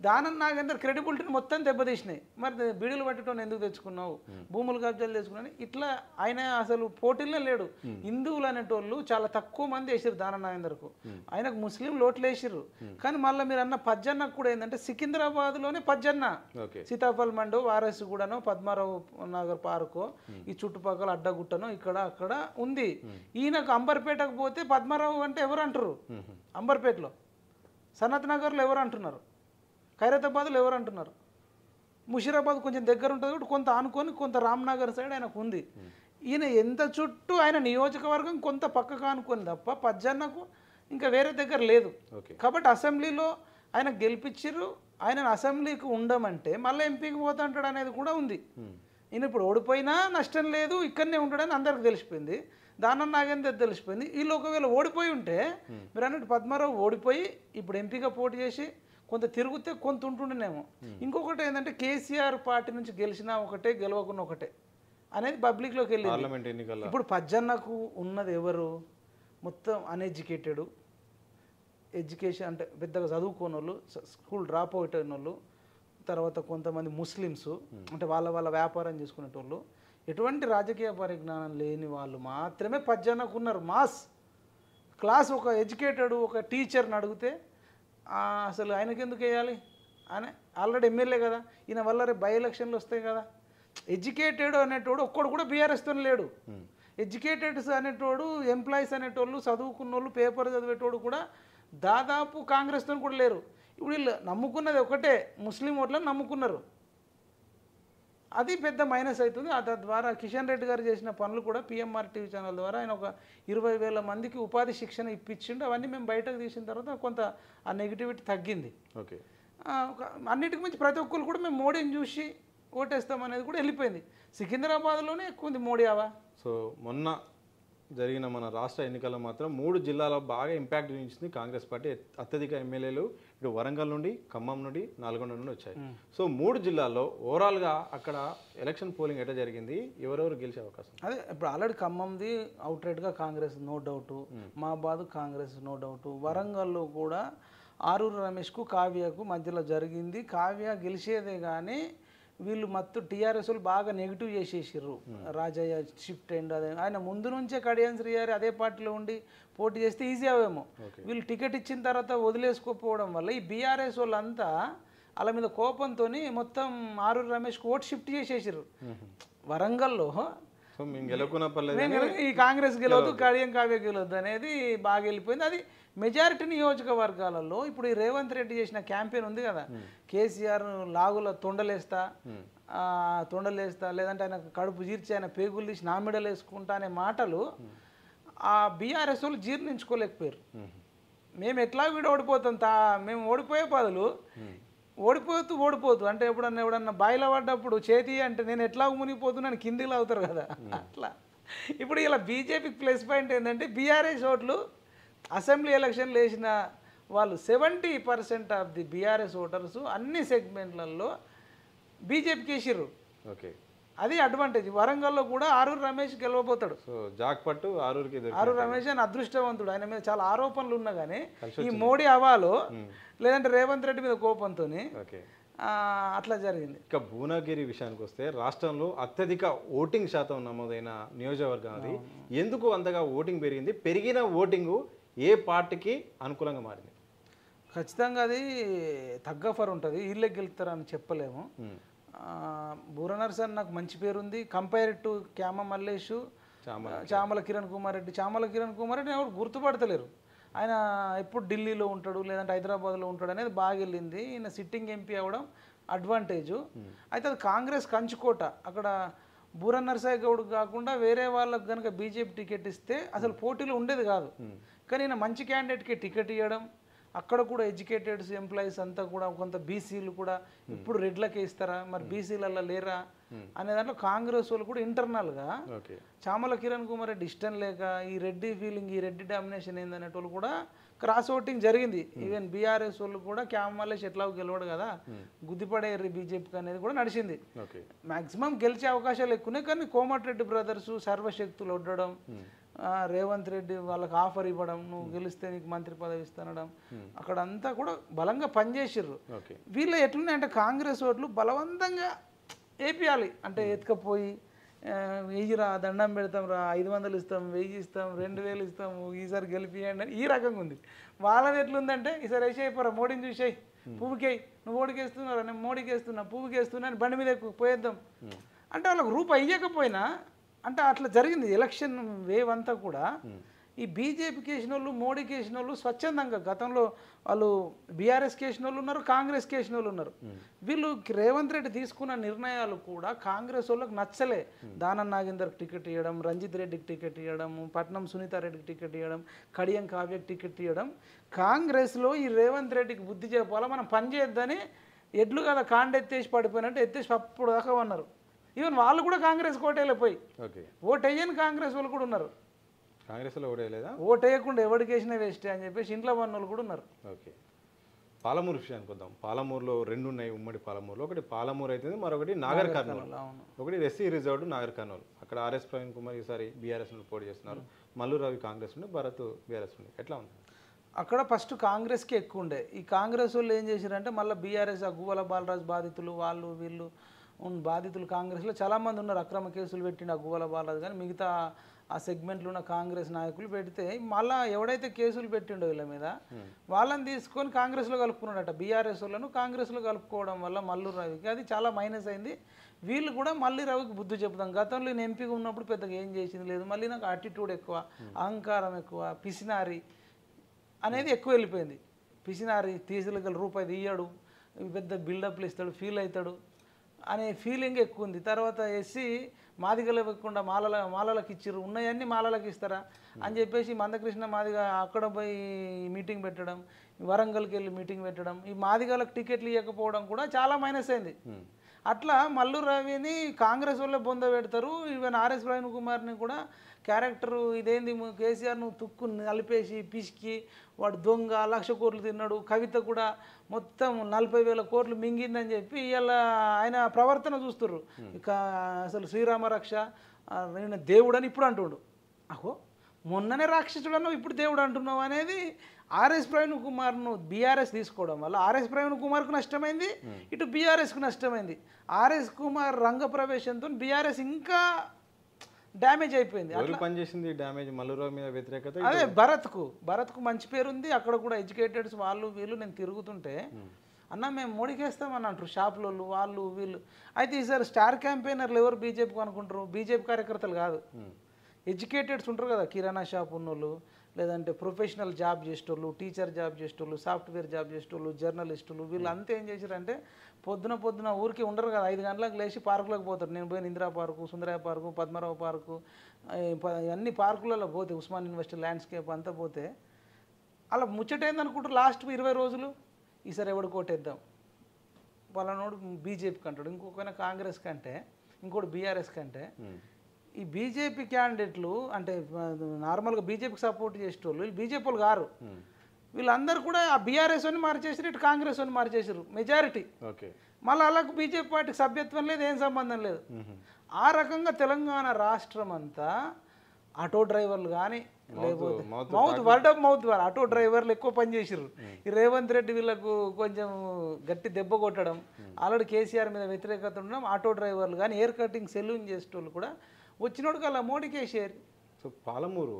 దానం నాగేందర్ క్రెడిబిలిటీని మొత్తం దెబ్బతీసినాయి. మరి బీడీలు పట్టేటోని ఎందుకు తెచ్చుకున్నావు, భూములు కబ్జాలు తెచ్చుకున్నావు, ఇట్లా ఆయన అసలు పోటీలే లేడు. హిందువులు అనేటోళ్ళు చాలా తక్కువ మంది వేసారు దానం నాగేందర్కు, ఆయనకు ముస్లింలు ఓట్లు వేసారు. కానీ మళ్ళీ మీరు అన్న పజ్జన్నకు కూడా ఏంటంటే సికింద్రాబాద్లోనే పజ్జన్న, సీతాఫల్ మండో, వారస్ కూడానో, పద్మారావు నగర్ పార్కో, ఈ చుట్టుపక్కల అడ్డగుట్టనో ఇక్కడ అక్కడ ఉంది. ఈయనకు అంబర్పేటకు పోతే పద్మారావు అంటే ఎవరు అంటారు, అంబర్పేటలో సనత్ నగర్లో ఎవరు అంటున్నారు, ఖైరతాబాద్లో ఎవరు అంటున్నారు, ముషీరాబాద్ కొంచెం దగ్గర ఉంటుంది కాబట్టి కొంత ఆనుకొని కొంత రామ్నగర్ సైడ్ ఆయనకు ఉంది. ఈయన ఎంత చుట్టూ ఆయన నియోజకవర్గం కొంత పక్కకు ఆనుకొని తప్ప పజ్జన్నకు ఇంకా వేరే దగ్గర లేదు. కాబట్టి అసెంబ్లీలో ఆయన గెలిపించారు, ఆయన అసెంబ్లీకి ఉండమంటే మళ్ళీ ఎంపీకి పోతుంటాడు అనేది కూడా ఉంది. ఈయన ఇప్పుడు ఓడిపోయినా నష్టం లేదు, ఇక్కడనే ఉంటాడని అందరికి తెలిసిపోయింది, దానం నాగేందర్ తెలిసిపోయింది. వీళ్ళు ఒకవేళ ఓడిపోయి ఉంటే మీరు అన్నట్టు పద్మారావు ఓడిపోయి ఇప్పుడు ఎంపీగా పోటీ చేసి కొంత తిరిగితే కొంత ఉంటుండేనేమో. ఇంకొకటి ఏంటంటే కేసీఆర్ పార్టీ నుంచి గెలిచినా ఒకటే గెలవకున్న ఒకటే అనేది పబ్లిక్లోకి వెళ్ళి ఇప్పుడు పజ్జన్నకు ఉన్నది ఎవరు, మొత్తం అన్ఎడ్యుకేటెడ్, ఎడ్యుకేషన్ అంటే పెద్దగా చదువుకోని వాళ్ళు, స్కూల్ డ్రాప్ అవుట్ అయిన వాళ్ళు, తర్వాత కొంతమంది ముస్లిమ్స్ అంటే వాళ్ళ వ్యాపారం చేసుకునేటోళ్ళు, ఎటువంటి రాజకీయ పరిజ్ఞానం లేని వాళ్ళు మాత్రమే పజ్జన్నకు ఉన్నారు. మాస్ క్లాస్ ఒక ఎడ్యుకేటెడ్ ఒక టీచర్ని అడిగితే అసలు ఆయనకి ఎందుకు వేయాలి, ఆయన ఆల్రెడీ ఎమ్మెల్యే కదా, ఈయన వల్ల రేపు బై ఎలక్షన్లు వస్తాయి కదా. ఎడ్యుకేటెడ్ అనేటోడు ఒక్కడు కూడా బీఆర్ఎస్తో లేడు. ఎడ్యుకేటెడ్స్ అనేటోడు ఎంప్లాయీస్ అనేటోళ్ళు చదువుకున్న వాళ్ళు పేపర్ చదివేటోడు కూడా దాదాపు కాంగ్రెస్తో కూడా లేరు. ఇప్పుడు వీళ్ళు నమ్ముకున్నది ఒకటే, ముస్లిం ఓట్లను నమ్ముకున్నారు, అది పెద్ద మైనస్ అవుతుంది. తద్వారా కిషన్ రెడ్డి గారు చేసిన పనులు కూడా పిఎంఆర్ టీవీ ఛానల్ ద్వారా ఆయన ఒక 20,000 మందికి ఉపాధి శిక్షణ ఇప్పించిండు. అవన్నీ మేము బయటకు తీసిన తర్వాత కొంత ఆ నెగిటివిటీ తగ్గింది. ఓకే, అన్నిటికి మించి ప్రతి ఒక్కరు కూడా మేము మోడీని చూసి ఓటేస్తామనేది కూడా వెళ్ళిపోయింది. సికింద్రాబాద్లోనే ఎక్కువ ఉంది మోడీ అవా. సో మొన్న జరిగిన మన రాష్ట్ర ఎన్నికల్లో మాత్రం 3 జిల్లాలో బాగా ఇంపాక్ట్ చూపించింది కాంగ్రెస్ పార్టీ. అత్యధిక ఎమ్మెల్యేలు ఇటు వరంగల్ నుండి, ఖమ్మం నుండి, నల్గొండ నుండి వచ్చాయి. సో 3 జిల్లాల్లో ఓవరాల్గా అక్కడ ఎలక్షన్ పోలింగ్ ఎట్లా జరిగింది, ఎవరెవరు గెలిచే అవకాశం? అదే ఇప్పుడు ఆల్రెడీ ఖమ్మంది అవుట్రైట్గా కాంగ్రెస్ నో డౌట్, మహబాద్ కాంగ్రెస్ నో డౌట్, వరంగల్లో కూడా ఆరూరు రమేష్కు కావ్యకు మధ్యలో జరిగింది. కావ్య గెలిచేదే కానీ వీళ్ళు మత్తు టీఆర్ఎస్ వాళ్ళు బాగా నెగిటివ్ చేసేసారు. రాజయ్య షిఫ్ట్ అయింది, అదే ఆయన ముందు నుంచే కడియం శ్రీగారి అదే పార్టీలో ఉండి పోటీ చేస్తే ఈజీ అవేమో. వీళ్ళు టికెట్ ఇచ్చిన తర్వాత వదిలేసుకోకపోవడం వల్ల ఈ బీఆర్ఎస్ వాళ్ళంతా వాళ్ళ మీద కోపంతో మొత్తం ఆరూరు రమేష్కి ఓటు షిఫ్ట్ చేసేసారు. వరంగల్లో ఈ కాంగ్రెస్ గెలవద్దు, కడియం కావ్య గెలవద్దు అనేది బాగా వెళ్ళిపోయింది. అది మెజారిటీ నియోజకవర్గాలలో ఇప్పుడు ఈ రేవంత్ రెడ్డి చేసిన క్యాంపెయిన్ ఉంది కదా, కేసీఆర్ లాగుల తొండలేస్తా లేదంటే ఆయన కడుపు జీర్చి ఆయన పేగులు తీసి నా మెడలు వేసుకుంటా అనే మాటలు ఆ బీఆర్ఎస్ వాళ్ళు జీర్ణించుకోలేకపోయారు. మేము ఎట్లా వీడు ఓడిపోతాం, మేము ఓడిపోయే బదులు ఓడిపోతూ అంటే ఎవడన్నా బాయిలో పడ్డప్పుడు చేతి అంటే నేను ఎట్లా మునిగిపోతున్నాను కిందిలో అవుతారు కదా అట్లా. ఇప్పుడు ఇలా బీజేపీకి ప్లస్ పాయింట్ ఏంటంటే బీఆర్ఎస్ ఓట్లు అసెంబ్లీ ఎలక్షన్లు వేసిన వాళ్ళు 70% ఆఫ్ ది బీఆర్ఎస్ ఓటర్స్ అన్ని సెగ్మెంట్లలో బీజేపీకి వేసిర్రు. ఓకే, అది అడ్వాంటేజ్. వరంగల్లో కూడా ఆరూరు రమేష్ గెలవబోతాడు. ఆరూరు రమేష్ అని అదృష్టవంతుడు, ఆయన మీద చాలా ఆరోపణలు ఉన్నా కానీ ఈ మోడీ హవాలో లేదంటే రేవంత్ రెడ్డి మీద కోపంతో అట్లా జరిగింది. ఇక భువనగిరి విషయానికి వస్తే రాష్ట్రంలో అత్యధిక ఓటింగ్ శాతం నమోదైన నియోజకవర్గం అది. ఎందుకు అంతగా ఓటింగ్ పెరిగింది, పెరిగిన ఓటింగు ఏ పార్టీకి అనుకూలంగా మారింది? ఖచ్చితంగా అది తగ్గఫర్ ఉంటుంది, వీళ్ళకి గెలుస్తారని చెప్పలేము. బూరనర్సన్ నాకు మంచి పేరుంది, కంపేర్ టు క్యామ మల్లేష్, చామల కిరణ్ కుమార్ రెడ్డి ఎవరు గుర్తుపడతలేరు. ఆయన ఎప్పుడు ఢిల్లీలో ఉంటాడు లేదంటే హైదరాబాద్లో ఉంటాడు అనేది బాగా వెళ్ళింది. ఈయన సిట్టింగ్ ఎంపీ అవ్వడం అడ్వాంటేజు. అయితే అది కాంగ్రెస్ కంచుకోట. అక్కడ బూర నరసాయి గౌడ్ కాకుండా వేరే వాళ్ళకు కనుక బీజేపీ టికెట్ ఇస్తే అసలు పోటీలో ఉండేది కాదు. కానీ ఈయన మంచి క్యాండిడేట్కి టికెట్ ఇవ్వడం, అక్కడ కూడా ఎడ్యుకేటెడ్స్ ఎంప్లాయీస్ అంతా కూడా కొంత బీసీలు కూడా ఇప్పుడు రెడ్లకే ఇస్తారా, మరి బీసీలలో లేరా అనే దాంట్లో కాంగ్రెస్ వాళ్ళు కూడా ఇంటర్నల్గా చామల కిరణ్ కుమార్ రెడ్డి ఇష్టం లేక ఈ రెడ్డి ఫీలింగ్, ఈ రెడ్డి డామినేషన్ ఏందనేటోళ్ళు కూడా క్రాస్ ఓటింగ్ జరిగింది. ఈవెన్ బీఆర్ఎస్ వాళ్ళు కూడా క్యామలేష్ ఎట్లా గెలవడు కదా, గుద్దిపడే బీజేపీకి అనేది కూడా నడిచింది. మాక్సిమం గెలిచే అవకాశాలు ఎక్కువనే, కానీ కోమటిరెడ్డి బ్రదర్స్ సర్వశక్తులు ఒడ్డడం, రేవంత్ రెడ్డి వాళ్ళకి ఆఫర్ ఇవ్వడం, నువ్వు గెలిస్తే నీకు మంత్రి పదవి ఇస్తానడం, అక్కడ అంతా కూడా బలంగా పనిచేసిర్రు. వీళ్ళు ఎట్లున్నాయంటే కాంగ్రెస్ ఓట్లు బలవంతంగా ఏపీయాలి అంటే ఎత్తుకపోయి వెయ్యిరా దండం పెడతాం రా, 500 ఇస్తాం, 1000 ఇస్తాం, 2000 ఇస్తాము, ఈసారి గెలిపియండి అని ఈ రకంగా ఉంది. వాళ్ళది ఎట్లుందంటే ఈసారి వేసేయిపోరా, మోడీని చూసేయి, పువ్వుకేయి, నువ్వు ఓడికి వేస్తున్నారా, నేను మోడీకి వేస్తున్నా, పువ్వుకి వేస్తున్నా అని బండి మీద ఎక్కువ పోయేద్దాం అంటే వాళ్ళకి రూపాయి ఇవ్వకపోయినా అంటే అట్లా జరిగింది. ఎలక్షన్ వేవ్ అంతా కూడా ఈ బీజేపీకి వేసిన వాళ్ళు, మోడీకి వేసిన వాళ్ళు స్వచ్ఛందంగా గతంలో వాళ్ళు బీఆర్ఎస్కి వేసిన వాళ్ళు ఉన్నారు, కాంగ్రెస్కి వేసిన వాళ్ళు ఉన్నారు. వీళ్ళు రేవంత్ రెడ్డి తీసుకున్న నిర్ణయాలు కూడా కాంగ్రెస్ వాళ్ళకి నచ్చలే. దానం నాగేందర్కి టికెట్ ఇవ్వడం, రంజిత్ రెడ్డికి టికెట్ ఇవ్వడం, పట్నం సునీతారెడ్డికి టికెట్ ఇవ్వడం, కడియం కావ్యకి టికెట్ ఇవ్వడం, కాంగ్రెస్లో ఈ రేవంత్ రెడ్డికి బుద్ధి చెప్పాలా, మనం పని చేయొద్దని ఎడ్లు కదా కాండెత్తేసి పడిపోయినట్టు ఎత్తేసి అప్పుడు దాకా ఉన్నారు. ఈవెన్ వాళ్ళు కూడా కాంగ్రెస్ ఓటేళ్ళిపోయి ఓటు వేయని కాంగ్రెస్ వాళ్ళు కూడా ఉన్నారు. కాంగ్రెస్లో ఓటేయలేదా? ఓటు వేయకుండా ఎవరికి వేసినా వేస్ట్ అని చెప్పేసి ఇంట్లో వన్నోళ్ళు కూడా ఉన్నారు. ఓకే, పాలమూరు విషయానికి వద్దాం. పాలమూరులో 2 ఉన్నాయి ఉమ్మడి పాలమూరులో. ఒకటి పాలమూరు అవుతుంది, మరొకటి నాగర్ కర్నూలు. ఒకటి ఎస్సీ రిజర్వ్డ్ నాగర్ కర్నూలు. అక్కడ ఆర్ఎస్ ప్రవీణ్ కుమార్ ఈసారి బీఆర్ఎస్ నుండి పోటీ చేస్తున్నారు, మల్లు రవి కాంగ్రెస్ నుండి, భరత్ బీఆర్ఎస్ నుండి. ఎట్లా ఉంది అక్కడ? ఫస్ట్ కాంగ్రెస్కి ఎక్కువ ఉండే. ఈ కాంగ్రెస్ వాళ్ళు ఏం చేశారంటే మళ్ళీ బీఆర్ఎస్ గువ్వల బాలరాజు బాధితులు వాళ్ళు వీళ్ళు బాధితులు కాంగ్రెస్లో చాలామంది ఉన్నారు. అక్రమ కేసులు పెట్టిన గువ్వల బాలరాజు కానీ మిగతా ఆ సెగ్మెంట్లో ఉన్న కాంగ్రెస్ నాయకులు పెడితే మళ్ళీ ఎవడైతే కేసులు పెట్టిండో వీళ్ళ మీద వాళ్ళని తీసుకొని కాంగ్రెస్లో కలుపుకున్నాడట. బీఆర్ఎస్ వాళ్ళను కాంగ్రెస్లో కలుపుకోవడం వల్ల మల్లు రవికి అది చాలా మైనస్ అయింది. వీళ్ళు కూడా మళ్ళీ రవికి బుద్ధి చెప్తాం, గతంలో నేను ఎంపీగా ఉన్నప్పుడు పెద్దగా ఏం చేసింది లేదు, మళ్ళీ నాకు యాటిట్యూడ్ ఎక్కువ, అహంకారం ఎక్కువ, పిసినారి అనేది ఎక్కువ వెళ్ళిపోయింది. పిసినారి తీసుకెళ్ళి రూపాయి తీయడు, పెద్ద బిల్డప్లు ఇస్తాడు, ఫీల్ అవుతాడు అనే ఫీలింగ్ ఎక్కువ ఉంది. తర్వాత ఎస్సీ మాదిగలు ఇవ్వకుండా మాలలకు ఇచ్చిర్రు, ఉన్నాయన్నీ మాలలకు ఇస్తారా అని చెప్పేసి మందకృష్ణ మాదిగ అక్కడ పోయి మీటింగ్ పెట్టడం, వరంగల్కి వెళ్ళి మీటింగ్ పెట్టడం, ఈ మాదిగలకు టికెట్లు ఇవ్వకపోవడం కూడా చాలా మైనస్ అయింది. అట్లా మల్లు రవిని కాంగ్రెస్ వాళ్ళే బొంద పెడతారు. ఈవెన్ ఆర్ఎస్ ప్రవీణ్ కుమార్ని కూడా క్యారెక్టరు ఇదేంది కేసీఆర్ను తుక్కు నలిపేసి పిసికి వాడు దొంగ 1,00,000 కోట్లు తిన్నాడు, కవిత కూడా మొత్తం 40,000 కోట్లు మింగిందని చెప్పి ఇలా ఆయన ప్రవర్తన చూస్తుర్రు. ఇక అసలు శ్రీరామ రక్ష నేను దేవుడని ఇప్పుడు అంటుండు. అహో మొన్ననే రాక్షసుడు అన్నావు, ఇప్పుడు దేవుడు అంటున్నావు అనేది ఆర్ఎస్ ప్రవీణ్ కుమార్ను బీఆర్ఎస్ తీసుకోవడం వల్ల ఆర్ఎస్ ప్రవీణ్ కుమార్కు నష్టమైంది, ఇటు బీఆర్ఎస్కు నష్టమైంది. ఆర్ఎస్ కుమార్ రంగ ప్రవేశంతో బీఆర్ఎస్ ఇంకా డ్యామేజ్ అయిపోయింది. పనిచేసింది డ్యామేజ్ మల్లురావు మీద వ్యతిరేకత. అదే భరత్కు మంచి పేరు ఉంది, అక్కడ కూడా ఎడ్యుకేటెడ్స్ వాళ్ళు వీళ్ళు నేను తిరుగుతుంటే అన్న మేము మోడీకి వేస్తామని అంటారు షాపులో వాళ్ళు వీళ్ళు. అయితే ఈసారి స్టార్ క్యాంపెయినర్లు ఎవరు బీజేపీకి అనుకుంటారు? బీజేపీ కార్యకర్తలు కాదు, ఎడ్యుకేటెడ్స్ ఉంటారు కదా, కిరాణా షాప్ ఉన్నోళ్ళు, లేదంటే ప్రొఫెషనల్ జాబ్ చేసేటోళ్ళు, టీచర్ జాబ్ చేసేటోళ్ళు, సాఫ్ట్వేర్ జాబ్ చేసేటోళ్ళు, జర్నలిస్టులు, వీళ్ళు అంతా ఏం చేశారంటే పొద్దున ఊరికి ఉండరు కదా, 5 గంటలకు లేచి పార్కులకు పోతారు. నేను పోయిన Indira park, Sundarayya park, Padmarao park, అన్ని పార్కులలో పోతే ఉస్మాన్ యూనివర్సిటీ ల్యాండ్స్కేప్ అంతా పోతే అలా ముచ్చటైందనుకుంటారు. లాస్ట్ 20 రోజులు ఈసారి ఎవడు కోటేద్దాం, పలానోడు బీజేపీకి అంటాడు, ఇంకొకైనా కాంగ్రెస్ కంటే, ఇంకోటి బీఆర్ఎస్ కంటే. ఈ బీజేపీ క్యాండిడేట్లు అంటే నార్మల్గా బీజేపీకి సపోర్ట్ చేసేటోళ్ళు వీళ్ళు బీజేపీ వాళ్ళు గారు. వీళ్ళందరూ కూడా ఆ బీఆర్ఎస్ అని మార్చేసారు, ఇటు కాంగ్రెస్ అని మార్చేసారు మెజారిటీ. మళ్ళీ అలాగ బీజేపీ పార్టీకి సభ్యత్వం లేదు, ఏం సంబంధం లేదు. ఆ రకంగా తెలంగాణ రాష్ట్రం అంతా ఆటో డ్రైవర్లు కానీ లేకపోతే వర్డ్ ఆఫ్ మౌత్ ద్వారా ఆటో డ్రైవర్లు ఎక్కువ పనిచేసారు. ఈ రేవంత్ రెడ్డి వీళ్ళకు కొంచెం గట్టి దెబ్బ కొట్టడం, ఆల్రెడీ కేసీఆర్ మీద వ్యతిరేకత ఉండడం, ఆటో డ్రైవర్లు కానీ ఎయిర్ కటింగ్ సెలూన్ చేసేటోళ్ళు కూడా వచ్చినోడు కల్లా మోడీకి వేసారు. సో పాలమూరు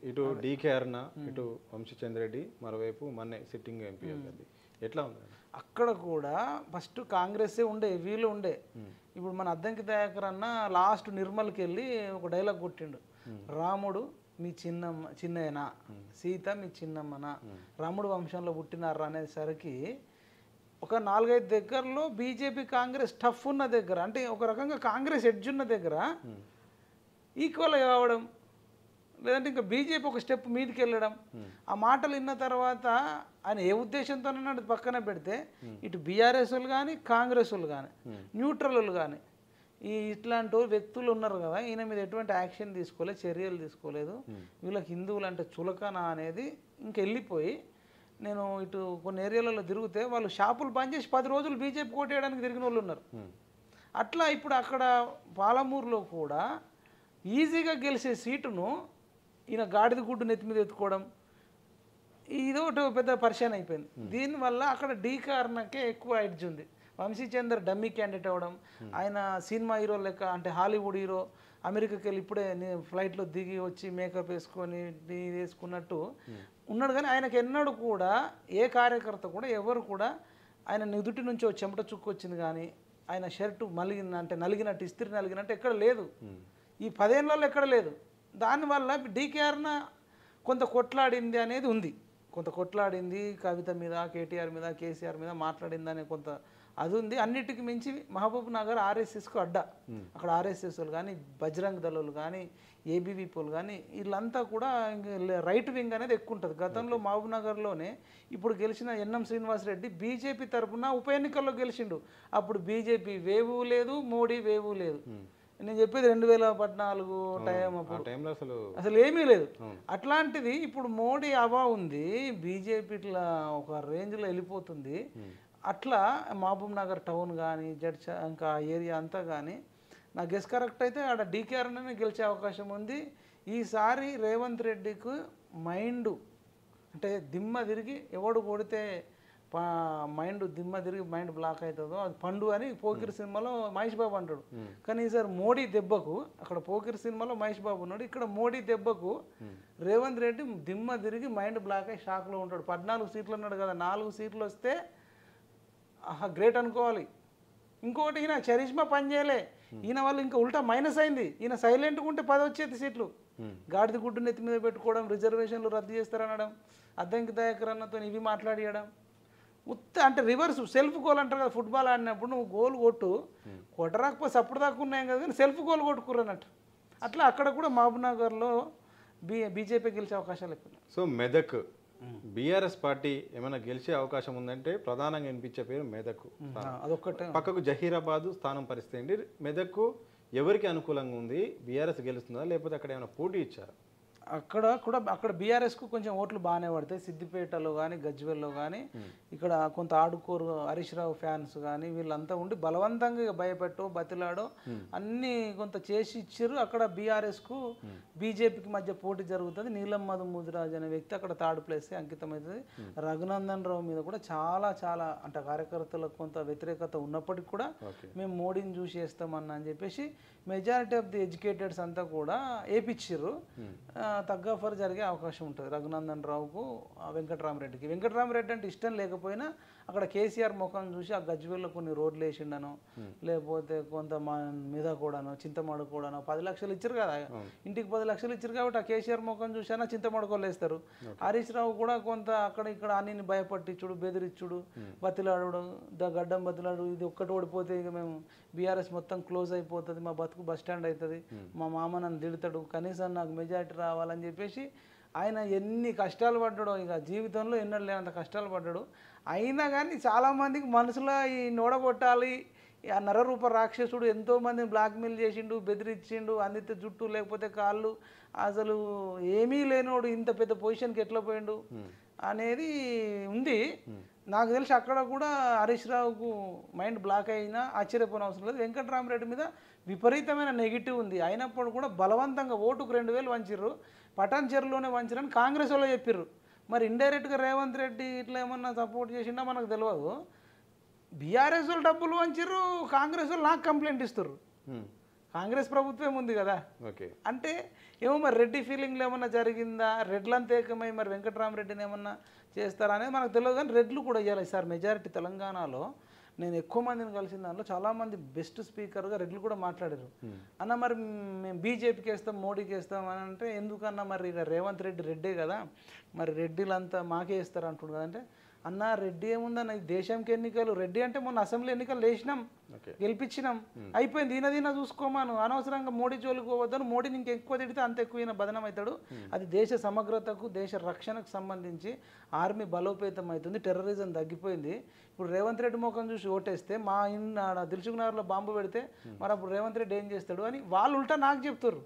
ఇటు డీకే అరుణ, ఇటు వంశీచంద్రెడ్డి, మరోవైపు మొన్నే సిట్టింగ్ ఎంపీ ఎట్లా ఉంది? అక్కడ కూడా ఫస్ట్ కాంగ్రెస్సే ఉండే, వీళ్ళు ఉండే. ఇప్పుడు మన అద్దంకి దయాకర్ అన్న లాస్ట్ నిర్మల్కి వెళ్ళి ఒక డైలాగ్ కొట్టిండు, రాముడు మీ చిన్నయ్యనా, సీత మీ చిన్నమ్మనా, రాముడు వంశంలో పుట్టినారా అనేసరికి ఒక 4-5 దగ్గరలో బీజేపీ కాంగ్రెస్ టఫ్ ఉన్న దగ్గర, అంటే ఒక రకంగా కాంగ్రెస్ ఎడ్జ్ ఉన్న దగ్గర ఈక్వల్ కావడం, లేదంటే ఇంకా బీజేపీ ఒక స్టెప్ మీదకి వెళ్ళడం. ఆ మాటలు విన్న తర్వాత ఆయన ఏ ఉద్దేశంతో పక్కన పెడితే ఇటు బీఆర్ఎస్ వాళ్ళు కానీ కాంగ్రెస్ వాళ్ళు కానీ న్యూట్రల్ వాళ్ళు కానీ ఇట్లాంటి వ్యక్తులు ఉన్నారు కదా, ఈయన మీద ఎటువంటి యాక్షన్ తీసుకోలేదు, చర్యలు తీసుకోలేదు. వీళ్ళకి హిందువులు అంటే చులకన అనేది ఇంకెళ్ళిపోయి, నేను ఇటు కొన్ని ఏరియాలలో తిరిగితే వాళ్ళు షాపులు బంద్ చేసి 10 రోజులు బీజేపీ కోటేయడానికి తిరిగిన వాళ్ళు ఉన్నారు. అట్లా ఇప్పుడు అక్కడ పాలమూరులో కూడా ఈజీగా గెలిచే సీటును ఈయన గాడిద గుడ్డు నెత్తి మీద ఎత్తుకోవడం, ఇదొకటి పెద్ద పరిచయం అయిపోయింది. దీనివల్ల అక్కడ డీకారణకే ఎక్కువ ఎడ్జ్ ఉంది. వంశీచందర్ డమ్మీ క్యాండిడేట్ అవ్వడం, ఆయన సినిమా హీరో లెక్క, అంటే హాలీవుడ్ హీరో, అమెరికాకి వెళ్ళి ఇప్పుడే ఫ్లైట్లో దిగి వచ్చి మేకప్ వేసుకొని వేసుకున్నట్టు ఉన్నాడు. కానీ ఆయనకు ఎన్నడూ కూడా ఏ కార్యకర్త కూడా ఎవరు కూడా ఆయన నుదుటి నుంచి చెమట చుక్కు వచ్చింది కానీ, ఆయన షర్టు అంటే నలిగినట్టు, ఇస్త్రీ నలిగినట్టు ఎక్కడ లేదు. ఈ 10 ఏళ్ళలో ఎక్కడ లేదు. దానివల్ల డీకేఆర్న కొంత కొట్లాడింది అనేది ఉంది. కొంత కొట్లాడింది కవిత మీద, కేటీఆర్ మీద, కేసీఆర్ మీద మాట్లాడింది అనే కొంత అది ఉంది. అన్నిటికీ మించి మహబూబ్ నగర్ ఆర్ఎస్ఎస్కు అడ్డా. అక్కడ ఆర్ఎస్ఎస్లు కానీ, బజరంగ్ దళాలు కానీ, ఏబీవీపీలు కానీ వీళ్ళంతా కూడా రైట్ వింగ్ అనేది ఎక్కువ ఉంటుంది. గతంలో మహబూబ్ నగర్లోనే ఇప్పుడు గెలిచిన ఎన్ఎం శ్రీనివాసరెడ్డి బీజేపీ తరఫున ఉప ఎన్నికల్లో గెలిచిండు. అప్పుడు బీజేపీ వేవు లేదు, మోడీ వేవు లేదు. నేను చెప్పేది 2014 టైం, అప్పుడు అసలు ఏమీ లేదు. అట్లాంటిది ఇప్పుడు మోడీ హవా ఉంది, బీజేపీ ఇట్లా ఒక రేంజ్లో వెళ్ళిపోతుంది. అట్లా మహబూబ్ నగర్ టౌన్ కానీ, జడ్చ ఇంకా ఏరియా అంతా కానీ నా గెస్ కరెక్ట్ అయితే ఆడ డీకేఆర్నే గెలిచే అవకాశం ఉంది. ఈసారి రేవంత్ రెడ్డికి మైండ్ అంటే దిమ్మ తిరిగి, ఎవడు కొడితే మైండ్ దిమ్మ తిరిగి మైండ్ బ్లాక్ అవుతుందో అది పండు అని పోకిరి సినిమాలో మహేష్ బాబు అంటాడు. కానీ ఈసారి మోడీ దెబ్బకు, అక్కడ పోకిరి సినిమాలో మహేష్ బాబు ఉన్నాడు, ఇక్కడ మోడీ దెబ్బకు రేవంత్ రెడ్డి దిమ్మ తిరిగి మైండ్ బ్లాక్ అయ్యి షాక్లో ఉంటాడు. 14 సీట్లు అన్నాడు కదా, 4 సీట్లు వస్తే గ్రేట్ అనుకోవాలి. ఇంకొకటి ఈయన చరిష్మా పని చేయలే, ఈయన వాళ్ళు ఇంకా ఉల్టా మైనస్ అయింది. ఈయన సైలెంట్గా ఉంటే 10 వచ్చేది సీట్లు. గాడిద గుడ్డు నెత్తి మీద పెట్టుకోవడం, రిజర్వేషన్లు రద్దు చేస్తారనడం, అద్దంకి దయాకర్ అన్నతో ఇవి మాట్లాడియడం, అంటే రివర్స్ సెల్ఫ్ గోల్ అంటారు కదా. ఫుట్బాల్ ఆడినప్పుడు నువ్వు గోల్ కొట్టరాకపోతే అప్పుడు దాకా ఉన్నాయం కదా, కానీ సెల్ఫ్ గోల్ కొట్టుకురన్నట్టు. అట్లా అక్కడ కూడా మహబూబ్ నగర్లో బీజేపీ గెలిచే అవకాశాలు ఎక్కువ. సో మెదక్ బీఆర్ఎస్ పార్టీ ఏమైనా గెలిచే అవకాశం ఉందంటే ప్రధానంగా వినిపించే పేరు మెదక్. అదొక్కటే. పక్కకు జహీరాబాద్ స్థానం పరిస్థితి ఏంటి? మెదక్ ఎవరికి అనుకూలంగా ఉంది? బీఆర్ఎస్ గెలుస్తుందా లేకపోతే అక్కడ ఏమైనా పోటీ ఇచ్చారా? అక్కడ బీఆర్ఎస్కు కొంచెం ఓట్లు బాగానే పడతాయి. సిద్దిపేటలో కానీ, గజ్వెల్లో కానీ, ఇక్కడ కొంత ఆడుకోరు హరీష్ రావు ఫ్యాన్స్ కానీ వీళ్ళంతా ఉండి బలవంతంగా భయపెట్టో బతిలాడో అన్నీ కొంత చేసి ఇచ్చారు. అక్కడ బీఆర్ఎస్కు బీజేపీకి మధ్య పోటీ జరుగుతుంది. నీలం మధు ముదిరాజ్ అనే వ్యక్తి అక్కడ 3rd ప్లేస్ అంకితమవుతుంది. రఘునందన్ రావు మీద కూడా చాలా అంటే కార్యకర్తలకు కొంత వ్యతిరేకత ఉన్నప్పటికీ కూడా మేము మోడీని చూసి వేస్తామన్నా అని చెప్పేసి మెజారిటీ ఆఫ్ ది ఎడ్యుకేటెడ్స్ అంతా కూడా ఏపిచ్చిర్రు. తగ్గఫర్ జరిగే అవకాశం ఉంటుంది రఘునందన్ రావుకు, వెంకటరామరెడ్డికి. వెంకటరామరెడ్డి అంటే ఇష్టం లేకపోయినా అక్కడ కేసీఆర్ ముఖం చూసి ఆ గజ్వేల్లో కొన్ని రోడ్లు వేసిండను, లేకపోతే కొంత మీద కూడాను, చింతమడు కూడాను 10 లక్షలు ఇచ్చారు కదా, ఇంటికి 10 లక్షలు ఇచ్చారు కాబట్టి ఆ కేసీఆర్ ముఖం చూసినా చింతమడుకోలు వేస్తారు. హరీష్ రావు కూడా కొంత అక్కడ ఇక్కడ అన్ని భయపట్టించుడు, బెదిరించుడు, బతిలాడు, గడ్డం బతిలాడు, ఇది ఒక్కటి ఓడిపోతే ఇక మేము బీఆర్ఎస్ మొత్తం క్లోజ్ అయిపోతుంది, మా బతుకు బస్ స్టాండ్ అవుతుంది, మా మామ నన్ను తిడతాడు, కనీసం నాకు మెజారిటీ రావాలని చెప్పేసి ఆయన ఎన్ని కష్టాలు పడ్డాడో, ఇక జీవితంలో ఎన్నడూ లేనంత కష్టాలు పడ్డాడు. అయినా కానీ చాలామందికి మనసులో ఈ నోడగొట్టాలి, ఆ నరరూప రాక్షసుడు ఎంతోమందిని బ్లాక్మెయిల్ చేసిండు, బెదిరించిండు, అందితే జుట్టు లేకపోతే కాళ్ళు, అసలు ఏమీ లేనోడు ఇంత పెద్ద పొజిషన్కి ఎట్లా పోయిండు అనేది ఉంది. నాకు తెలిసి అక్కడ కూడా హరీష్ రావుకు మైండ్ బ్లాక్ అయినా ఆశ్చర్యపోయిన అవసరం లేదు. వెంకటరామరెడ్డి మీద విపరీతమైన నెగిటివ్ ఉంది. అయినప్పుడు కూడా బలవంతంగా ఓటుకు 2000 వంచిర్రు, పటాన్ చెరువులోనే వంచిరని కాంగ్రెస్ వాళ్ళు చెప్పిర్రు. మరి ఇండైరెక్ట్గా రేవంత్ రెడ్డి ఇట్లా ఏమన్నా సపోర్ట్ చేసిండా మనకు తెలియదు. బీఆర్ఎస్ వాళ్ళు డబ్బులు వంచిర్రు, కాంగ్రెస్ వాళ్ళు నాకు కంప్లైంట్ ఇస్తారు. కాంగ్రెస్ ప్రభుత్వం ఉంది కదా, అంటే ఏమో మరి రెడ్డి ఫీలింగ్లో ఏమన్నా జరిగిందా, రెడ్లంతా ఏకమై మరి వెంకటరామరెడ్డిని ఏమన్నా చేస్తారా అనేది మనకు తెలియదు. కానీ రెడ్లు కూడా ఇవ్వాలి సార్ మెజారిటీ. తెలంగాణలో నేను ఎక్కువ మందిని కలిసిన దాంట్లో చాలామంది బెస్ట్ స్పీకర్గా రెడ్లు కూడా మాట్లాడారు. అన్న మరి మేము బీజేపీకి వేస్తాం, మోడీకి వేస్తాం అని అంటే, ఎందుకన్నా మరి ఇక రేవంత్ రెడ్డి రెడ్డే కదా, మరి రెడ్డిలంతా మాకే ఇస్తారు అంటున్నారు కదంటే, అన్న రెడ్డి ఏముందన్న ఈ దేశంకి ఎన్నికలు, రెడ్డి అంటే మొన్న అసెంబ్లీ ఎన్నికలు వేసినాం, గెలిపించినాం, అయిపోయింది. ఈయన చూసుకోమాను, అనవసరంగా మోడీ జోలికి పోవద్దని, మోడీని ఇంకెక్కువ తిడితే అంత ఎక్కువ ఈయన బదనం అవుతాడు. అది దేశ సమగ్రతకు దేశ రక్షణకు సంబంధించి ఆర్మీ బలోపేతం అవుతుంది, టెర్రరిజం తగ్గిపోయింది. ఇప్పుడు రేవంత్ రెడ్డి ముఖం చూసి ఓటేస్తే మా దిల్సుఖ్నగర్లో బాంబు పెడితే మరి అప్పుడు రేవంత్ రెడ్డి ఏం చేస్తాడు అని వాళ్ళు ఉల్టా నాకు చెప్తారు.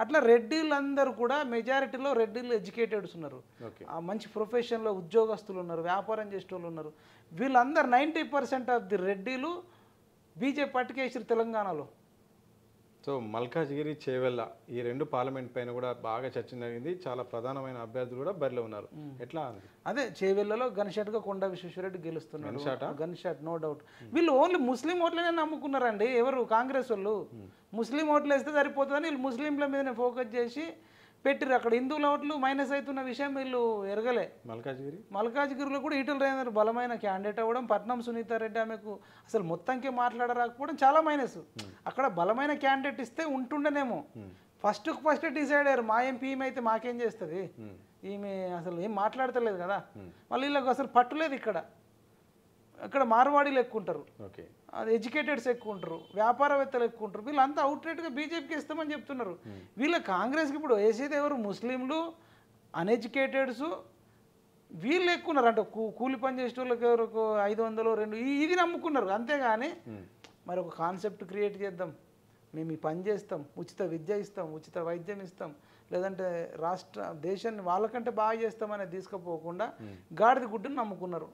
అట్లా రెడ్డిలందరూ కూడా మెజారిటీలో రెడ్డిలు ఎడ్యుకేటెడ్స్ ఉన్నారు, మంచి ప్రొఫెషన్లో ఉద్యోగస్తులు ఉన్నారు, వ్యాపారం చేసే వాళ్ళు ఉన్నారు. వీళ్ళందరూ 90% ఆఫ్ ది రెడ్డిలు బీజేపీ పట్టుకేసారు తెలంగాణలో. సో మల్కాజ్గిరి, చేవెళ్ళ ఈ రెండు పార్లమెంట్ పైన కూడా బాగా చర్చ జరిగింది. చాలా ప్రధానమైన అభ్యర్థులు కూడా బరిలో ఉన్నారు. ఎట్లా అంది? అదే చేవెళ్ళలో గన్షాట్గా కొండా విశ్వేశ్వరరెడ్డి గెలుస్తున్నారు, గన్షాట్ నో డౌట్. వీళ్ళు ఓన్లీ ముస్లిం ఓట్లనే నమ్ముకున్నారండి. ఎవరు కాంగ్రెస్ వాళ్ళు ముస్లిం ఓట్లు వేస్తే సరిపోతుందని వీళ్ళు ముస్లింల మీదనే ఫోకస్ చేసి పెట్టిరు. అక్కడ హిందువుల ఓట్లు మైనస్ అవుతున్న విషయం వీళ్ళు ఎరగలే. మల్కాజ్గిరిలో కూడా ఈటల రాజేందర్ బలమైన క్యాండిడేట్ అవ్వడం, పట్నం సునీతారెడ్డి ఆమెకు అసలు మొత్తంకే మాట్లాడరాకపోవడం చాలా మైనస్. అక్కడ బలమైన క్యాండిడేట్ ఇస్తే ఉంటుండేనేమో. ఫస్ట్ డిసైడ్ అయ్యారు, మా ఎంపీ ఈమె అయితే మాకేం చేస్తుంది, ఈమె అసలు ఏం మాట్లాడతలేదు కదా. మళ్ళీ వీళ్ళకి అసలు పట్టులేదు. ఇక్కడ మార్వాడీలు ఎక్కువ ఉంటారు, అది ఎడ్యుకేటెడ్స్ ఎక్కువ ఉంటారు, వ్యాపారవేత్తలు ఎక్కువ ఉంటారు. వీళ్ళంతా అవుట్రేట్గా బీజేపీకి ఇస్తామని చెప్తున్నారు. వీళ్ళ కాంగ్రెస్కి ఇప్పుడు వేసేది ఎవరు? ముస్లింలు, అన్ఎడ్యుకేటెడ్స్, వీళ్ళు ఎక్కువ ఉన్నారు. అంటే కూలి పని చేసే వాళ్ళకి ఎవరికి 500 2 ఇది నమ్ముకున్నారు. అంతేగాని మరి ఒక కాన్సెప్ట్ క్రియేట్ చేద్దాం, మేము ఈ పని చేస్తాం, ఉచిత విద్య ఇస్తాం, ఉచిత వైద్యం ఇస్తాం, లేదంటే దేశాన్ని వాళ్ళకంటే బాగా చేస్తామని తీసుకుపోకుండా గాడిద గుడ్డును నమ్ముకున్నారు.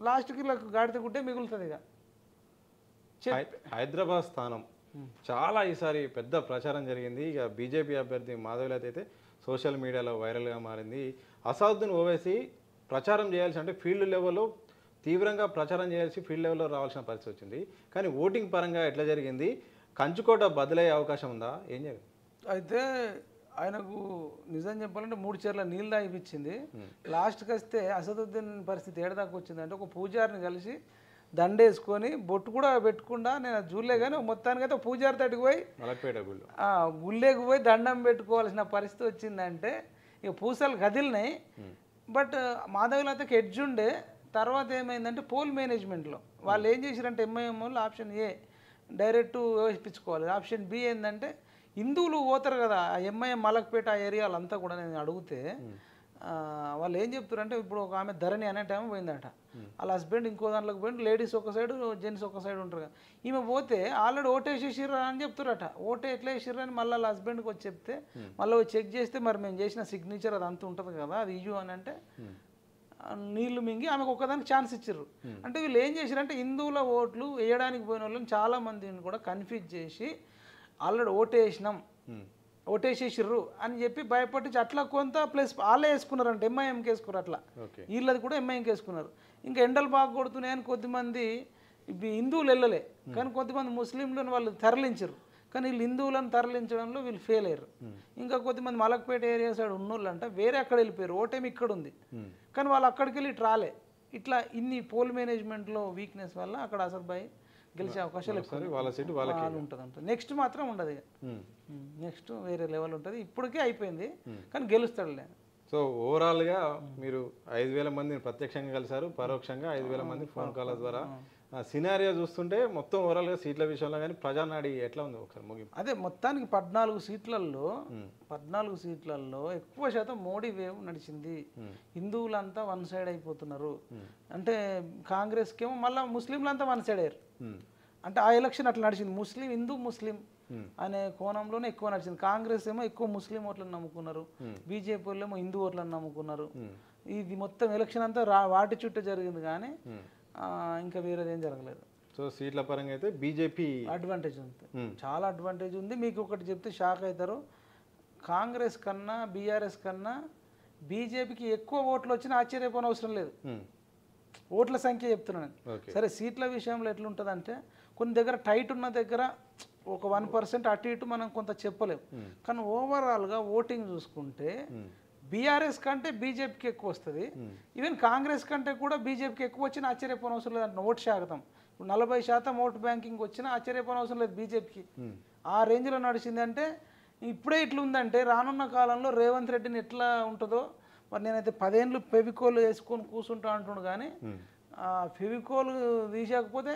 లాస్ట్కి వీళ్ళకి గాడిద గుడ్డే మిగులుతుంది. ఇక హైదరాబాద్ స్థానం చాలా ఈసారి పెద్ద ప్రచారం జరిగింది. ఇక బీజేపీ అభ్యర్థి మాధవీలత అయితే సోషల్ మీడియాలో వైరల్గా మారింది. అసదుద్దీన్ ఓవైసీ ప్రచారం చేయాల్సి, అంటే ఫీల్డ్ లెవెల్లో తీవ్రంగా ప్రచారం చేయాల్సి ఫీల్డ్ లెవెల్లో రావాల్సిన పరిస్థితి వచ్చింది. కానీ ఓటింగ్ పరంగా ఎట్లా జరిగింది? కంచుకోట బదులయ్యే అవకాశం ఉందా? ఏం జరిగింది? అయితే ఆయనకు నిజం చెప్పాలంటే 3 చీరల నీళ్ళు తాగిపించింది. లాస్ట్కి వస్తే అసదుద్దీన్ పరిస్థితి ఏడదాకా వచ్చింది అంటే, ఒక పూజారిని కలిసి దండేసుకొని బొట్టు కూడా పెట్టకుండా, నేను చూడలే కానీ మొత్తానికి అయితే పూజారి తడికి పోయి గుళ్ళేకి పోయి దండం పెట్టుకోవాల్సిన పరిస్థితి వచ్చిందంటే ఇక పూసలు కదిలినాయి. బట్ మాధవీలతకి ఎడ్జ్ ఉండే. తర్వాత ఏమైందంటే పోల్ మేనేజ్మెంట్లో వాళ్ళు ఏం చేశారంటే, ఎంఐఎం వాళ్ళు ఆప్షన్ ఏ డైరెక్ట్ వేయించుకోవాలి, ఆప్షన్ బి ఏంటంటే హిందువులు పోతారు కదా ఎంఐఎం మలక్పేట ఆ ఏరియాలంతా కూడా. నేను అడిగితే వాళ్ళు ఏం చెప్తారంటే, ఇప్పుడు ఒక ఆమె ధరణి అనే టైం పోయిందట, వాళ్ళ హస్బెండ్ ఇంకో దాంట్లోకి పోయింది, లేడీస్ ఒక సైడ్ జెంట్స్ ఒక సైడ్ ఉంటారు కదా. ఈమె పోతే ఆల్రెడీ ఓటేసేసిర్రా అని చెప్తారట. ఓటే ఎట్లా వేసిర్రా అని మళ్ళీ వాళ్ళ హస్బెండ్కి వచ్చి చెప్తే, మళ్ళీ చెక్ చేస్తే మరి మేము చేసిన సిగ్నేచర్ అది అంత ఉంటుంది కదా, అది ఇయ్యు అని అంటే నీళ్లు మింగి ఆమెకు ఒక్కదానికి ఛాన్స్ ఇచ్చారు. అంటే వీళ్ళు ఏం చేశారంటే, హిందువుల ఓట్లు వేయడానికి పోయిన వాళ్ళని చాలామందిని కూడా కన్ఫ్యూజ్ చేసి ఆల్రెడీ ఓటేసినాం, ఓటేసేసిర్రు అని చెప్పి భయపట్టి అట్లా కొంత ప్లస్ వాళ్ళే వేసుకున్నారంట, ఎంఐఎంకి వేసుకున్నారు. అట్లా వీళ్ళది కూడా ఎంఐఎంకి వేసుకున్నారు. ఇంకా ఎండలు బాగా కొడుతున్నాయని కొద్దిమంది హిందువులు వెళ్ళలే, కానీ కొంతమంది ముస్లింలను వాళ్ళు తరలించారు. కానీ వీళ్ళు హిందువులను తరలించడంలో వీళ్ళు ఫెయిల్ అయ్యారు. ఇంకా కొద్దిమంది మలక్పేట ఏరియా సైడ్ ఉన్నోళ్ళంట వేరే అక్కడ వెళ్ళిపోయారు, ఓటేమి ఇక్కడ ఉంది కానీ వాళ్ళు అక్కడికి వెళ్ళి రాలే. ఇట్లా ఇన్ని పోల్ మేనేజ్మెంట్లో వీక్నెస్ వల్ల అక్కడ అసర్బాయ్ గెలిచే అవకాశాలు ఎక్కువ ఉంటుంది. నెక్స్ట్ మాత్రం ఉండదు, ఇక నెక్స్ట్ వేరే లెవెల్ ఉంటుంది. ఇప్పటికే అయిపోయింది కానీ గెలుస్తాడులే. సో ఓవరాల్గా మీరు 5,000 మందిని ప్రత్యక్షంగా కలిసారు, పరోక్షంగా 5,000 మంది ఫోన్ కాల్ ద్వారా. సినారియో చూస్తుంటే మొత్తం ఓవరాల్గా సీట్ల విషయంలో కానీ ప్రజానాడి ఎట్లా ఉంది ఒకసారి ముగింపు? అదే మొత్తానికి 14 సీట్లలో ఎక్కువ శాతం మోడీ వేవ్ నడిచింది. హిందువులంతా వన్ సైడ్ అయిపోతున్నారు. అంటే కాంగ్రెస్కి ఏమో మళ్ళీ ముస్లింలంతా వన్ సైడ్ అయ్యారు. అంటే ఆ ఎలక్షన్ అట్లా నడిచింది, హిందూ ముస్లిం అనే కోణంలోనే ఎక్కువ నడిచింది. కాంగ్రెస్ ఏమో ఎక్కువ ముస్లిం ఓట్లను నమ్ముకున్నారు, బీజేపీ వాళ్ళు ఏమో హిందూ ఓట్లను నమ్ముకున్నారు. ఇది మొత్తం ఎలక్షన్ అంతా వాటి చుట్టూ జరిగింది కానీ ఇంకా వేరేది ఏం జరగలేదు. సో సీట్ల పరంగా అయితే బీజేపీ అడ్వాంటేజ్ ఉంది, చాలా అడ్వాంటేజ్ ఉంది. మీకు ఒకటి చెప్తే షాక్ అవుతారు, కాంగ్రెస్ కన్నా బీఆర్ఎస్ కన్నా బీజేపీకి ఎక్కువ ఓట్లు వచ్చినా ఆశ్చర్యపోని అవసరం లేదు. ఓట్ల సంఖ్య చెప్తున్నాను. సరే సీట్ల విషయంలో ఎట్లుంటుందంటే, కొన్ని దగ్గర టైట్ ఉన్న దగ్గర ఒక 1% అటు ఇటు మనం కొంత చెప్పలేము. కానీ ఓవరాల్గా ఓటింగ్ చూసుకుంటే బీఆర్ఎస్ కంటే బీజేపీకి ఎక్కువ వస్తుంది. ఈవెన్ కాంగ్రెస్ కంటే కూడా బీజేపీకి ఎక్కువ వచ్చినా ఆశ్చర్యపోని అవసరం లేదంటే ఓటు శాతం. ఇప్పుడు 40% ఓటు బ్యాంకింగ్ వచ్చినా ఆశ్చర్యపోని అవసరం లేదు బీజేపీకి. ఆ రేంజ్లో నడిచింది. అంటే ఇప్పుడే ఇట్లా ఉందంటే రానున్న కాలంలో రేవంత్ రెడ్డిని ఎట్లా ఉంటుందో మరి నేనైతే 10 ఏళ్ళు ఫెవికోల్ వేసుకొని కూర్చుంటా అంటుండు కానీ ఫెవికోల్ తీసేయకపోతే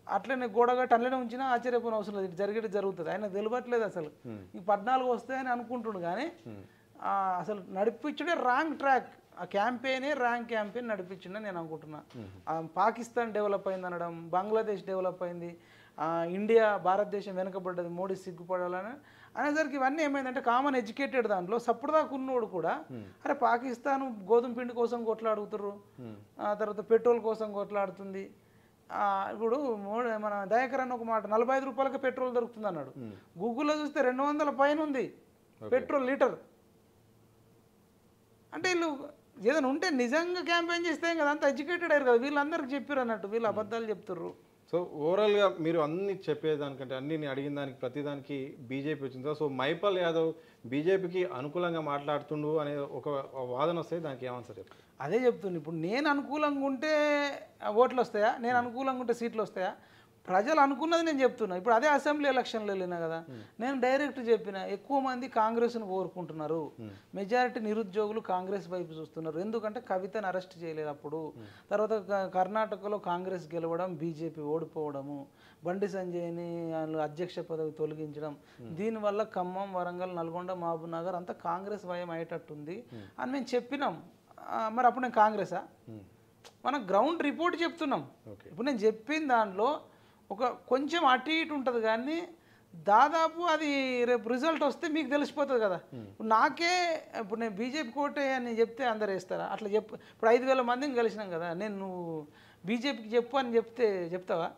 అట్లనే గోడగట్టి అట్లనే ఉంచినా ఆశ్చర్యపోయిన అవసరం లేదు, జరిగేది జరుగుతుంది. ఆయన తెలియట్లేదు అసలు ఈ 14 వస్తాయని అనుకుంటుండు కానీ అసలు నడిపించుడే రాంగ్ ట్రాక్. ఆ క్యాంపెయినే రాంగ్ క్యాంపెయిన్ నడిపించిందని నేను అనుకుంటున్నా. పాకిస్తాన్ డెవలప్ అయింది అనడం, బంగ్లాదేశ్ డెవలప్ అయింది, ఇండియా భారతదేశం వెనకబడ్డది, మోడీ సిగ్గుపడాలని అనేసరికి ఇవన్నీ ఏమైందంటే కామన్ ఎడ్యుకేటెడ్ దాంట్లో సప్పుడుదాకా ఉన్నోడు కూడా అరే పాకిస్తాన్ గోధుమ పిండి కోసం కొట్లాడుతుర్రు, తర్వాత పెట్రోల్ కోసం కొట్లాడుతుంది. ఇప్పుడు మన దయాకర్ అన్న ఒక మాట 45 రూపాయలకి పెట్రోల్ దొరుకుతుంది అన్నాడు. గూగుల్లో చూస్తే 200 పైన ఉంది పెట్రోల్ లీటర్. అంటే వీళ్ళు ఏదైనా ఉంటే నిజంగా క్యాంపెయిన్ చేస్తే కదా, అంత ఎడ్యుకేటెడ్ అయ్యారు కదా, వీళ్ళందరికీ చెప్పారు అన్నట్టు, వీళ్ళు అబద్ధాలు చెప్తుర్రు. సో ఓవరాల్గా మీరు అన్ని చెప్పేదానికంటే అన్ని అడిగిన దానికి ప్రతిదానికి బీజేపీ వచ్చింది. సో మైపాల్ యాదవ్ బీజేపీకి అనుకూలంగా మాట్లాడుతుండు అనే ఒక వాదన వస్తే దానికి ఏమన్సర్ చెప్తారు? అదే చెప్తుంది. ఇప్పుడు నేను అనుకూలంగా ఉంటే ఓట్లు వస్తాయా, నేను అనుకూలంగా ఉంటే సీట్లు వస్తాయా? ప్రజలు అనుకున్నది నేను చెప్తున్నా. ఇప్పుడు అదే అసెంబ్లీ ఎలక్షన్లో వెళ్ళినా కదా, నేను డైరెక్ట్ చెప్పిన ఎక్కువ మంది కాంగ్రెస్ను కోరుకుంటున్నారు, మెజారిటీ నిరుద్యోగులు కాంగ్రెస్ వైపు చూస్తున్నారు. ఎందుకంటే కవితను అరెస్ట్ చేయలేదు అప్పుడు, తర్వాత కర్ణాటకలో కాంగ్రెస్ గెలవడం, బీజేపీ ఓడిపోవడము, బండి సంజయ్ని అధ్యక్ష పదవి తొలగించడం, దీనివల్ల ఖమ్మం, వరంగల్, నల్గొండ, మహబూబ్ నగర్ అంతా కాంగ్రెస్ భయం అయ్యేటట్టుంది అని మేము చెప్పినాం. మరి అప్పుడు నేను కాంగ్రెసా? మనం గ్రౌండ్ రిపోర్ట్ చెప్తున్నాం. ఇప్పుడు నేను చెప్పిన దాంట్లో ఒక కొంచెం అటు ఇటు ఉంటుంది కానీ దాదాపు అది రేపు రిజల్ట్ వస్తే మీకు తెలిసిపోతుంది కదా. ఇప్పుడు నాకే ఇప్పుడు నేను బీజేపీ కోటే అని చెప్తే అందరు వేస్తారా? అట్లా చెప్పు. ఇప్పుడు 5,000 మందిని కలిసినాం కదా, నేను నువ్వు బీజేపీకి చెప్పు అని చెప్తావా?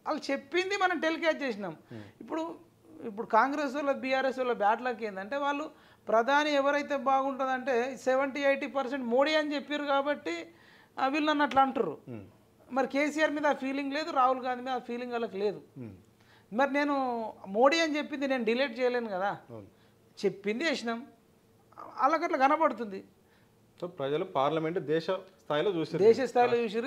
వాళ్ళు చెప్పింది మనం టెలికాస్ట్ చేసినాం. ఇప్పుడు కాంగ్రెస్ వాళ్ళ బీఆర్ఎస్ వాళ్ళ బ్యాట్లకి ఏంటంటే వాళ్ళు ప్రధాని ఎవరైతే బాగుంటుందంటే 70-80% మోడీ అని చెప్పారు కాబట్టి వీళ్ళు నన్ను అట్లా అంటారు. మరి కేసీఆర్ మీద ఆ ఫీలింగ్ లేదు, రాహుల్ గాంధీ మీద ఆ ఫీలింగ్ వాళ్ళకి లేదు. మరి నేను మోడీ అని చెప్పింది నేను డిలీట్ చేయలేను కదా, చెప్పింది వేసినాం, అలాగట్లా కనబడుతుంది. సో ప్రజలు పార్లమెంట్ దేశ స్థాయిలో చూసారు.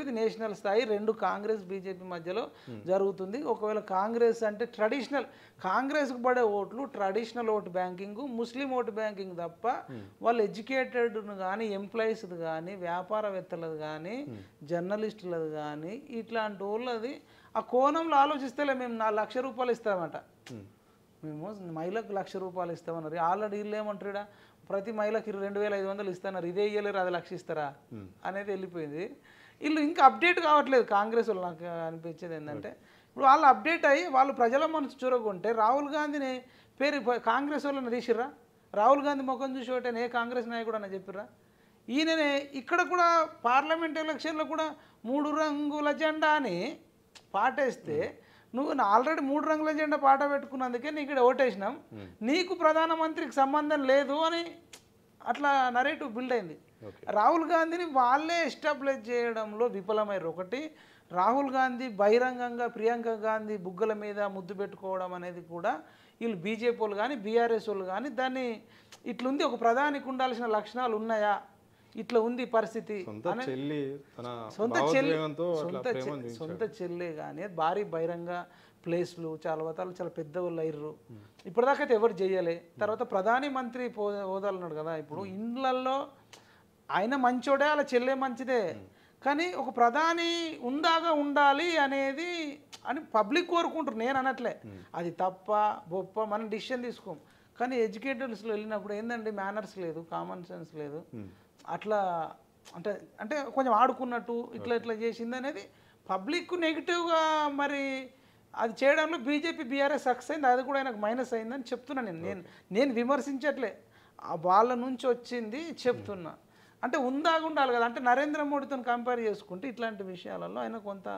ఇది నేషనల్ స్థాయి. రెండు కాంగ్రెస్ బీజేపీ మధ్యలో జరుగుతుంది. ఒకవేళ కాంగ్రెస్ అంటే ట్రెడిషనల్ కాంగ్రెస్కు పడే ఓట్లు ట్రెడిషనల్ ఓటు బ్యాంకింగ్, ముస్లిం ఓటు బ్యాంకింగ్ తప్ప వాళ్ళు ఎడ్యుకేటెడ్ కానీ, ఎంప్లాయీస్ది కానీ, వ్యాపారవేత్తలది కానీ, జర్నలిస్టులది కానీ ఇట్లాంటి వాళ్ళది ఆ కోణంలో ఆలోచిస్తేలే మేము 4 లక్షల రూపాయలు ఇస్తామట, మేము మహిళకు 1 లక్ష రూపాయలు ఇస్తామన్నారు. ఆల్రెడీ వీళ్ళు ఏమంటారు, ప్రతి మహిళకి 2,500 ఇస్తున్నారు, ఇదే ఇయ్యలేరు, అది 1 లక్ష ఇస్తారా అనేది వెళ్ళిపోయింది. వీళ్ళు ఇంకా అప్డేట్ కావట్లేదు కాంగ్రెస్ వాళ్ళు. నాకు అనిపించేది ఏంటంటే ఇప్పుడు వాళ్ళు అప్డేట్ అయ్యి వాళ్ళు ప్రజల మనసు చూరకుంటే రాహుల్ గాంధీని పేరు కాంగ్రెస్ వాళ్ళని తీసిర్రా? రాహుల్ గాంధీ ముఖం చూసి ఒకటే ఏ కాంగ్రెస్ నాయకుడు అని చెప్పిర్రా? ఈయననే ఇక్కడ కూడా పార్లమెంట్ ఎలక్షన్లో కూడా 3 రంగుల జెండా అని పాటేస్తే నువ్వు ఆల్రెడీ 3 రంగుల జెండా పాట పెట్టుకున్నందుకే నీకు ఇక్కడ ఓటేసినాం, నీకు ప్రధానమంత్రికి సంబంధం లేదు అని అట్లా నరేటివ్ బిల్డ్ అయింది. రాహుల్ గాంధీని వాళ్ళే ఎస్టాబ్లిష్ చేయడంలో విఫలమయ్యారు. ఒకటి, రాహుల్ గాంధీ బహిరంగంగా ప్రియాంక గాంధీ బుగ్గల మీద ముద్దు పెట్టుకోవడం అనేది కూడా వీళ్ళు బీజేపీ వాళ్ళు కానీ బీఆర్ఎస్ వాళ్ళు కానీ దాన్ని ఇట్లుంది, ఒక ప్రధానికి ఉండాల్సిన లక్షణాలు ఉన్నాయా, ఇట్లా ఉంది పరిస్థితి, సొంత చెల్లె కానీ భారీ బహిరంగ ప్లేస్లు చాలా పెద్ద వాళ్ళు అయ్యారు. ఇప్పటిదాకా అయితే ఎవరు చేయలే. తర్వాత ప్రధాని మంత్రి హోదాలున్నాడు కదా, ఇప్పుడు ఇండ్లల్లో ఆయన మంచోడే, అలా చెల్లె మంచిదే, కానీ ఒక ప్రధాని ఉందాగా ఉండాలి అనేది అని పబ్లిక్ కోరుకుంటారు. నేను అనట్లే అది తప్ప గొప్ప, మనం డిసిషన్ తీసుకోం. కానీ ఎడ్యుకేటెడ్స్లో వెళ్ళినప్పుడు ఏంటంటే మేనర్స్ లేదు, కామన్ సెన్స్ లేదు, అట్లా అంటే కొంచెం ఆడుకున్నట్టు ఇట్లా చేసింది అనేది పబ్లిక్ నెగిటివ్గా. మరి అది చేయడంలో బీజేపీ బీఆర్ఎస్ సక్సెస్ అయింది, అది కూడా ఆయనకు మైనస్ అయిందని చెప్తున్నాను. నేను విమర్శించట్లే, వాళ్ళ నుంచి వచ్చింది చెప్తున్నా. అంటే ఉందాగా ఉండాలి కదా, అంటే నరేంద్ర మోడీతో కంపేర్ చేసుకుంటే ఇట్లాంటి విషయాలలో ఆయన కొంత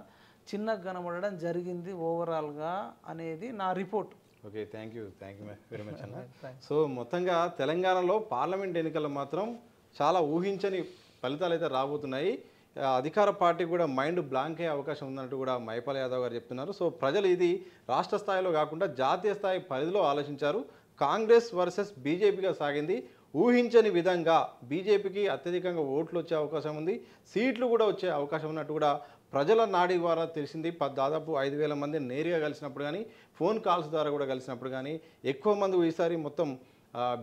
చిన్నగా కనబడడం జరిగింది ఓవరాల్గా అనేది నా report. Okay, thank you very much అన్న. సో మొత్తంగా తెలంగాణలో పార్లమెంట్ ఎన్నికల్లో మాత్రం చాలా ఊహించని ఫలితాలు అయితే రాబోతున్నాయి. అధికార పార్టీ కూడా మైండ్ బ్లాంక్ అయ్యే అవకాశం ఉందన్నట్టు కూడా మైపాల్ యాదవ్ గారు చెప్తున్నారు. సో ప్రజలు ఇది రాష్ట్ర స్థాయిలో కాకుండా జాతీయ స్థాయి పరిధిలో ఆలోచించారు. కాంగ్రెస్ వర్సెస్ బీజేపీగా సాగింది. ఊహించని విధంగా బీజేపీకి అత్యధికంగా ఓట్లు వచ్చే అవకాశం ఉంది, సీట్లు కూడా వచ్చే అవకాశం ఉన్నట్టు కూడా ప్రజల నాడి ద్వారా తెలిసింది. దాదాపు 5,000 మంది నేరుగా కలిసినప్పుడు కానీ, ఫోన్ కాల్స్ ద్వారా కూడా కలిసినప్పుడు కానీ ఎక్కువ మంది ఈసారి మొత్తం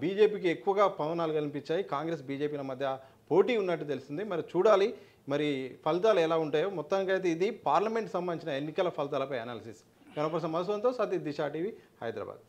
బీజేపీకి ఎక్కువగా పవనాలు కనిపించాయి. కాంగ్రెస్ బీజేపీల మధ్య పోటీ ఉన్నట్టు తెలిసింది. మరి చూడాలి మరి ఫలితాలు ఎలా ఉంటాయో. మొత్తానికైతే ఇది పార్లమెంట్ సంబంధించిన ఎన్నికల ఫలితాలపై అనాలిసిస్. కనపర్సన్ మధుసూదన్తో సతీష్, దిశ టీవీ, హైదరాబాద్.